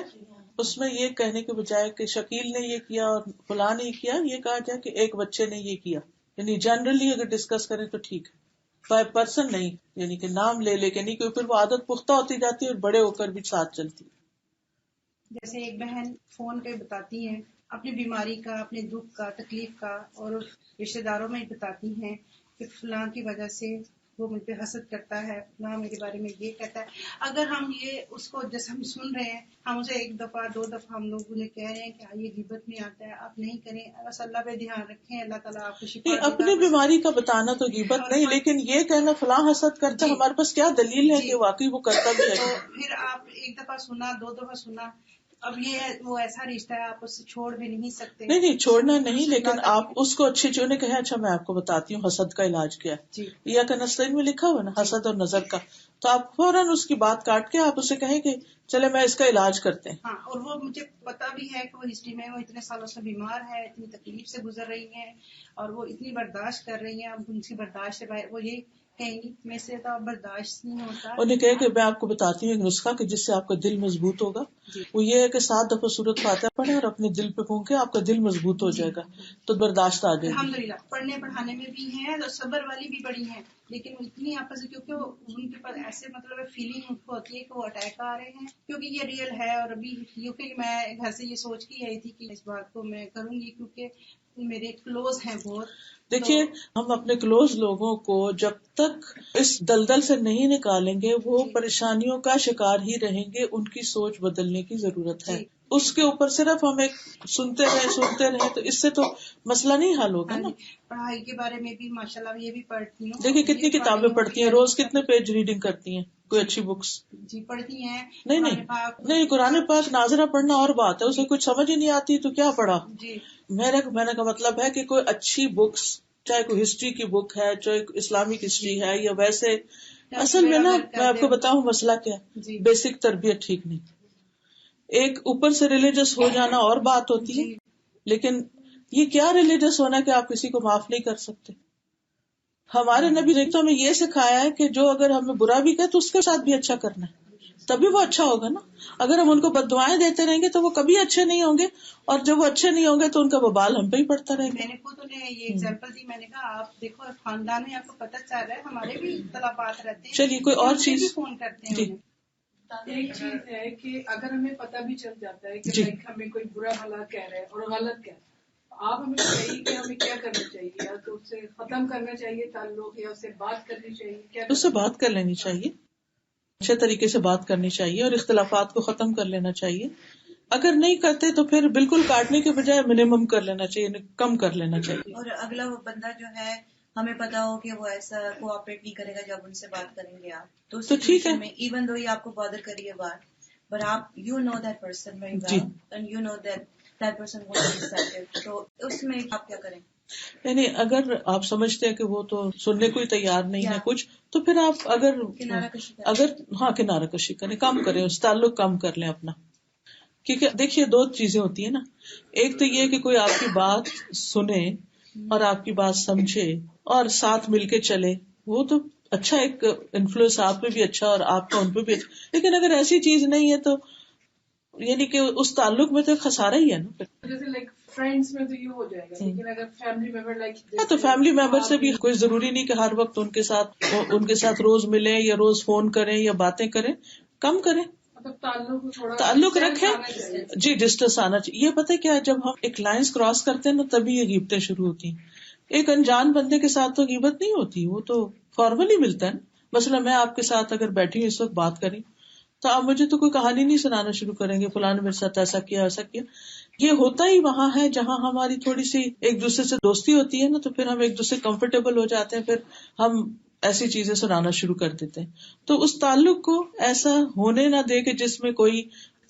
اس میں یہ کہنے کے بجائے کہ شکیل نے یہ کیا اور فلاں نے کیا, یہ کہا جائے کہ ایک بچے نے یہ کیا. یعنی جنرلی اگر ڈسکس کریں تو ٹھیک ہے, بائی پرسن نہیں, یعنی کہ نام لے لے کے نہیں, کیونکہ پھر وہ عادت پختہ ہوتی جاتی ہے اور بڑے ہو کر بھی ساتھ چلتی ہے. جیسے ایک بہن فون پہ بتاتی ہیں اپنی بیماری کا, اپنے دکھ کا, تکلیف کا, اور رشتے داروں میں بتاتی ہیں کہ فلاں کی وجہ سے وہ مجھ پہ حسد کرتا ہے, فلاں میرے بارے میں یہ کہتا ہے. اگر ہم یہ اس کو جیسے ہم سن رہے ہیں, ہم اسے ایک دفعہ دو دفعہ ہم لوگ انہیں کہہ رہے ہیں کہ یہ غیبت میں آتا ہے, آپ نہیں کریں, بس اللہ پہ دھیان رکھیں, اللہ تعالیٰ آپ کو شفا دے گا. اپنی بیماری کا بتانا تو غیبت نہیں, لیکن یہ کہنا فلاں حسد کرتا ہے, ہمارے پاس کیا دلیل ہے کہ واقعی وہ کرتا بھی ہے. تو پھر آپ ایک دفعہ سنا, دو دفعہ سنا, اب یہ وہ ایسا رشتہ ہے آپ اس سے چھوڑ بھی نہیں سکتے. نہیں چھوڑنا نہیں, لیکن آپ اس کو اچھی چیزیں کہیں اچھا میں آپ کو بتاتی ہوں حسد کا علاج کیا ہے. یا کہ نستعین میں لکھا ہوا نا حسد اور نظر کا, تو آپ فوراً اس کی بات کاٹ کے آپ اسے کہیں کہ چلے میں اس کا علاج کرتے ہیں. ہاں, اور وہ مجھے پتا بھی ہے کہ وہ ہسٹری میں وہ اتنے سالوں سے بیمار ہے, اتنی تکلیف سے گزر رہی ہیں, اور وہ اتنی برداشت کر رہی ہیں. اب ان کی برداشت سے باہر وہ یہ کہیں گی میں سے تو اب برداشت نہیں ہوتا. انہیں کہے کہ میں آپ کو بتاتی ہوں ایک نسخہ کہ جس سے آپ کا دل مضبوط ہوگا. وہ یہ ہے کہ 7 دفعہ سورۃ فاتحہ پڑھیں اور اپنے دل پہ پھونکے, آپ کا دل مضبوط ہو جائے گا, تو برداشت آ جائے گی. الحمدللہ پڑھنے پڑھانے میں بھی ہیں اور صبر والی بھی بڑی ہیں, لیکن اتنی آپس کیونکہ ان کے پاس ایسے مطلب فیلنگ ہوتی ہے کہ وہ اٹیک آ رہے ہیں, کیونکہ یہ ریئل ہے. اور ابھی کیونکہ میں گھر سے یہ سوچ کے آئی تھی کہ اس بات کو میں کروں گی کیونکہ میرے کلوز ہیں بہت. دیکھیے ہم اپنے کلوز لوگوں کو جب تک اس دلدل سے نہیں نکالیں گے وہ پریشانیوں کا شکار ہی رہیں گے. ان کی سوچ بدلنے کی ضرورت ہے. اس کے اوپر صرف ہم ایک سنتے رہے تو اس سے تو مسئلہ نہیں حل ہوگا نا. پڑھائی کے بارے میں بھی ماشاءاللہ یہ بھی پڑھتی ہوں. دیکھیے کتنی کتابیں پڑھتی ہیں روز, کتنے پیج ریڈنگ کرتی ہیں, کوئی اچھی بکس جی پڑھتی ہیں. نہیں قرآن پاک ناظرہ پڑھنا اور بات ہے, اسے کچھ سمجھ ہی نہیں آتی تو کیا پڑھا. میرے کا مطلب ہے کہ کوئی اچھی بکس, چاہے کوئی ہسٹری کی بک ہے, چاہے اسلامک ہسٹری ہے, یا ویسے اصل میں نا میں آپ کو بتاؤں مسئلہ کیا, بیسک تربیت ٹھیک نہیں. ایک اوپر سے ریلیجس ہو جانا اور بات ہوتی ہے, لیکن یہ کیا ریلیجس ہونا کہ آپ کسی کو معاف نہیں کر سکتے. ہمارے نبی نے تو ہمیں یہ سکھایا ہے کہ جو اگر ہمیں برا بھی کہے تو اس کے ساتھ بھی اچھا کرنا ہے, تبھی وہ اچھا ہوگا نا. اگر ہم ان کو بددعائیں دیتے رہیں گے تو وہ کبھی اچھے نہیں ہوں گے, اور جب وہ اچھے نہیں ہوں گے تو ان کا وبال ہم پہ ہی پڑتا رہے گا. میں نے خود انہیں یہ ایگزامپل دی, میں نے کہا آپ دیکھو خاندان میں آپ کو پتہ چل رہا ہے, ہمارے بھی اختلافات رہتے ہیں. چلیے کوئی اور چیز فون کرتے ہیں. ایک چیز ہے کہ اگر ہمیں پتہ بھی چل جاتا ہے کہ ہمیں کوئی برا بھلا کہہ رہا ہے اور غلط کہہ رہا ہے, آپ ہمیں چاہیے کہ ہمیں کیا کرنا چاہیے, یا تو اس سے ختم کرنا چاہیے تعلق, یا اس سے بات کرنی چاہیے, اس سے بات کر لینی چاہیے, اچھے طریقے سے بات کرنی چاہیے اور اختلافات کو ختم کر لینا چاہیے. اگر نہیں کرتے تو پھر بالکل کاٹنے کے بجائے منیمم کر لینا چاہیے, کم کر لینا چاہیے. اور اگلا وہ بندہ جو ہے ہمیں پتا ہو کہ وہ ایسا کوآپریٹ نہیں کرے گا جب ان سے بات کریں گے آپ, تو ٹھیک ہے. ایون دو یہ آپ کو بادر کریے بات, بٹ آپ you know that person very well and you know that person want to be separate, تو اس میں آپ کیا کریں. یعنی اگر آپ سمجھتے ہیں کہ وہ تو سننے کو ہی تیار نہیں ہے کچھ, تو پھر آپ اگر کنارہ کشی کریں, کم کریں, اس تعلق کم کر لیں اپنا. کیونکہ دیکھیے 2 چیزیں ہوتی ہیں نا, ایک تو یہ کہ کوئی آپ کی بات سنے اور آپ کی بات سمجھے اور ساتھ مل کے چلے, وہ تو اچھا ایک انفلوئنس آپ پہ بھی اچھا اور آپ کا ان پہ بھی اچھا. لیکن اگر ایسی چیز نہیں ہے تو یعنی کہ اس تعلق میں تو خسارہ ہی ہے نا. جیسے لائک فرینڈس میں تو یہ ہو جائے گا, لیکن اگر فیملی ممبر تو فیملی ممبر سے بھی کوئی ضروری نہیں کہ ہر وقت ان کے ساتھ روز ملیں یا روز فون کریں یا باتیں کریں, کم کریں, تعلق رکھیں. جی ڈسٹینس آنا چاہیے. یہ پتہ کیا ہے, جب ہم ایک لائنس کراس کرتے ہیں نا تبھی یہ غیبتیں شروع ہوتی ہیں. ایک انجان بندے کے ساتھ تو غیبت نہیں ہوتی, وہ تو فارملی ملتا ہے نا. مثلا میں آپ کے ساتھ اگر بیٹھی ہوں اس وقت بات کریں تو آپ مجھے تو کوئی کہانی نہیں سنانا شروع کریں گے, فلاں نے میرے ساتھ ایسا کیا ایسا کیا. یہ ہوتا ہی وہاں ہے جہاں ہماری تھوڑی سی ایک دوسرے سے دوستی ہوتی ہے نا، تو پھر ہم ایک دوسرے کمفرٹیبل ہو جاتے ہیں، پھر ہم ایسی چیزیں سنانا شروع کر دیتے ہیں. تو اس تعلق کو ایسا ہونے نہ دے کہ جس میں کوئی،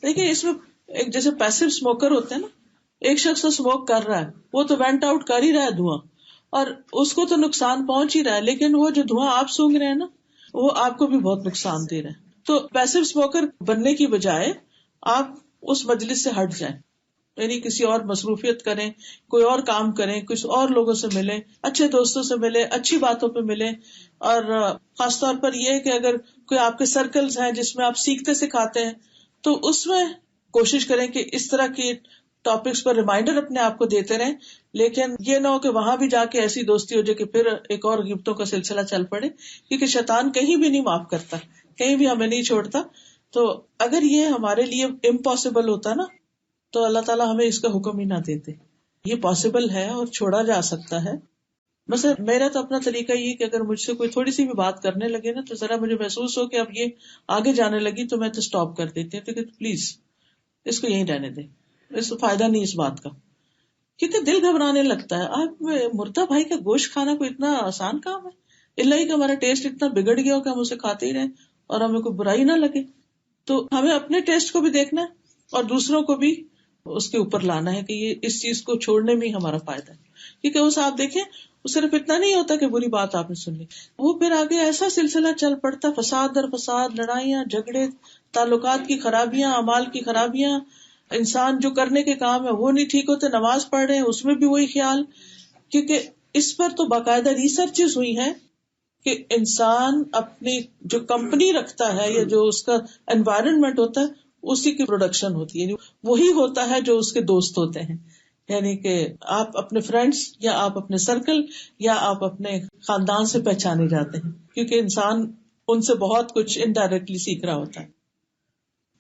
دیکھیں اس میں ایک جیسے پیسو اسموکر ہوتے ہیں نا، ایک شخص تو اسموک کر رہا ہے، وہ تو وینٹ آؤٹ کر ہی رہا ہے دھواں، اور اس کو تو نقصان پہنچ ہی رہا ہے، لیکن وہ جو دھواں آپ سونگ رہے ہیں نا، وہ آپ کو بھی بہت نقصان دے رہا ہے. تو پیسو اسموکر بننے کی بجائے آپ اس مجلس سے ہٹ جائیں، یعنی کسی اور مصروفیت کریں، کوئی اور کام کریں، کچھ اور لوگوں سے ملیں، اچھے دوستوں سے ملیں، اچھی باتوں پہ ملیں. اور خاص طور پر یہ کہ اگر کوئی آپ کے سرکلز ہیں جس میں آپ سیکھتے سکھاتے ہیں، تو اس میں کوشش کریں کہ اس طرح کی ٹاپکس پر ریمائنڈر اپنے آپ کو دیتے رہیں. لیکن یہ نہ ہو کہ وہاں بھی جا کے ایسی دوستی ہو جائے کہ پھر ایک اور غیبتوں کا سلسلہ چل پڑے، کیونکہ شیطان کہیں بھی نہیں معاف کرتا، کہیں بھی ہمیں نہیں چھوڑتا. تو اگر یہ ہمارے لیے امپاسبل ہوتا نا، تو اللہ تعالیٰ ہمیں اس کا حکم ہی نہ دیتے. یہ پاسبل ہے اور چھوڑا جا سکتا ہے. مثلا میرا تو اپنا طریقہ یہ کہ اگر مجھ سے کوئی تھوڑی سی بھی بات کرنے لگے نا، تو ذرا مجھے محسوس ہو کہ اب یہ آگے جانے لگی، تو میں تو اسٹاپ کر دیتی ہوں کہ پلیز اس کو یہیں رہنے دیں، اس کو فائدہ نہیں اس بات کا، کیونکہ دل گھبرانے لگتا ہے. آپ مردہ بھائی کا گوشت کھانا کوئی اتنا آسان کام ہے؟ اللہ ہی کہ ہمارا ٹیسٹ اتنا بگڑ گیا ہو کہ ہم اسے کھاتے ہی رہیں اور ہمیں کوئی برائی نہ لگے. تو ہمیں اپنے ٹیسٹ کو بھی دیکھنا ہے اور دوسروں کو بھی اس کے اوپر لانا ہے کہ یہ اس چیز کو چھوڑنے میں ہی ہمارا فائدہ ہے. کیونکہ اس آپ دیکھیں، وہ صرف اتنا نہیں ہوتا کہ بری بات آپ نے سن لی، وہ پھر آگے ایسا سلسلہ چل پڑتا، فساد در فساد، لڑائیاں جھگڑے، تعلقات کی خرابیاں، اعمال کی خرابیاں، انسان جو کرنے کے کام ہے وہ نہیں ٹھیک ہوتے، نماز پڑھ رہے ہیں اس میں بھی وہی خیال. کیونکہ اس پر تو باقاعدہ ریسرچز ہوئی ہیں کہ انسان اپنی جو کمپنی رکھتا ہے یا جو اس کا انوائرمنٹ ہوتا ہے اسی کی پروڈکشن ہوتی ہے، یعنی وہی ہوتا ہے جو اس کے دوست ہوتے ہیں. یعنی کہ آپ اپنے فرینڈس یا آپ اپنے سرکل یا آپ اپنے خاندان سے پہچانے جاتے ہیں، کیونکہ انسان ان سے بہت کچھ انڈائریکٹلی سیکھ رہا ہوتا ہے.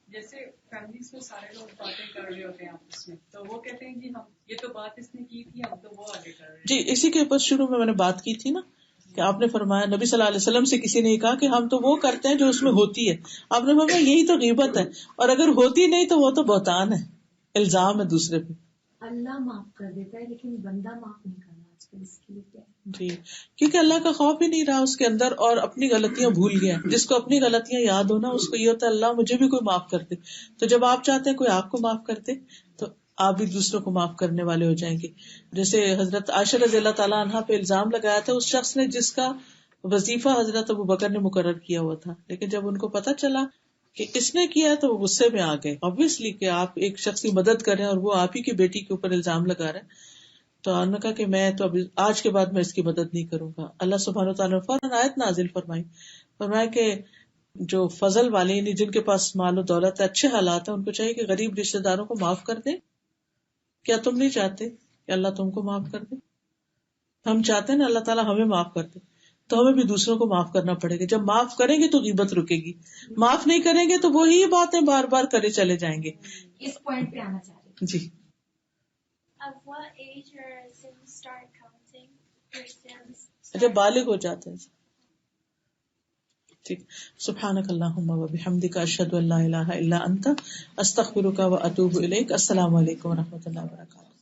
جیسے فیملیز میں سارے لوگ باتیں کر رہے ہوتے ہیں آپس میں، تو وہ کہتے ہیں کہ ہم یہ تو بات اس نے کی تھی، ہم تو وہ آگے کر رہے ہیں. جی اسی کے اوپر شروع میں نے بات کی تھی نا کہ آپ نے فرمایا، نبی صلی اللہ علیہ وسلم سے کسی نے کہا کہ ہم تو وہ کرتے ہیں جو اس میں ہوتی ہے. آپ نے فرمایا یہی تو غیبت ہے، اور اگر ہوتی نہیں تو وہ تو بہتان ہے، الزام ہے دوسرے پہ. اللہ معاف کر دیتا ہے لیکن بندہ معاف نہیں کرنا آج کل، اس کے لیے کیا ہے؟ جی کیونکہ اللہ کا خوف ہی نہیں رہا اس کے اندر، اور اپنی غلطیاں بھول گیا. جس کو اپنی غلطیاں یاد ہونا اس کو یہ ہوتا ہے اللہ مجھے بھی کوئی معاف کر دے. تو جب آپ چاہتے ہیں کوئی آپ کو معاف کر دے تو آپ بھی دوسروں کو معاف کرنے والے ہو جائیں گے. جیسے حضرت عائشہ رضی اللہ تعالیٰ عنہا پہ الزام لگایا تھا اس شخص نے جس کا وظیفہ حضرت ابوبکر نے مقرر کیا ہوا تھا، لیکن جب ان کو پتا چلا کہ کس نے کیا تو وہ غصے میں آ گئے. obviously کہ آپ ایک شخص کی مدد کر رہے ہیں اور وہ آپ ہی کی بیٹی کے اوپر الزام لگا رہے ہیں. تو انہوں نے کہا کہ میں تو اب آج کے بعد میں اس کی مدد نہیں کروں گا. اللہ سبحانہ وتعالیٰ نے فوراً آیت نازل فرمایا کہ جو فضل والے یعنی جن کے پاس مال و دولت ہے، اچھے حالات ہیں، ان کو چاہیے کہ غریب رشتے داروں کو معاف کر دیں. کیا تم نہیں چاہتے کہ اللہ تم کو معاف کر دے؟ ہم چاہتے ہیں نا اللہ تعالیٰ ہمیں معاف کر دے، تو ہمیں بھی دوسروں کو معاف کرنا پڑے گا. جب معاف کریں گے تو غیبت رکے گی، معاف نہیں کریں گے تو وہی باتیں بار بار کرے چلے جائیں گے. اس پوائنٹ پہ آنا چاہ رہے جی. At what age or sins start counting for sins? جب بالغ ہو جاتے ہیں. ٹھیک. سبحانک اللہم و بحمدک، اشہد ان لا الہ الا انت، استغفرک و اتوب الیک. السلام علیکم و رحمۃ اللہ وبرکاتہ.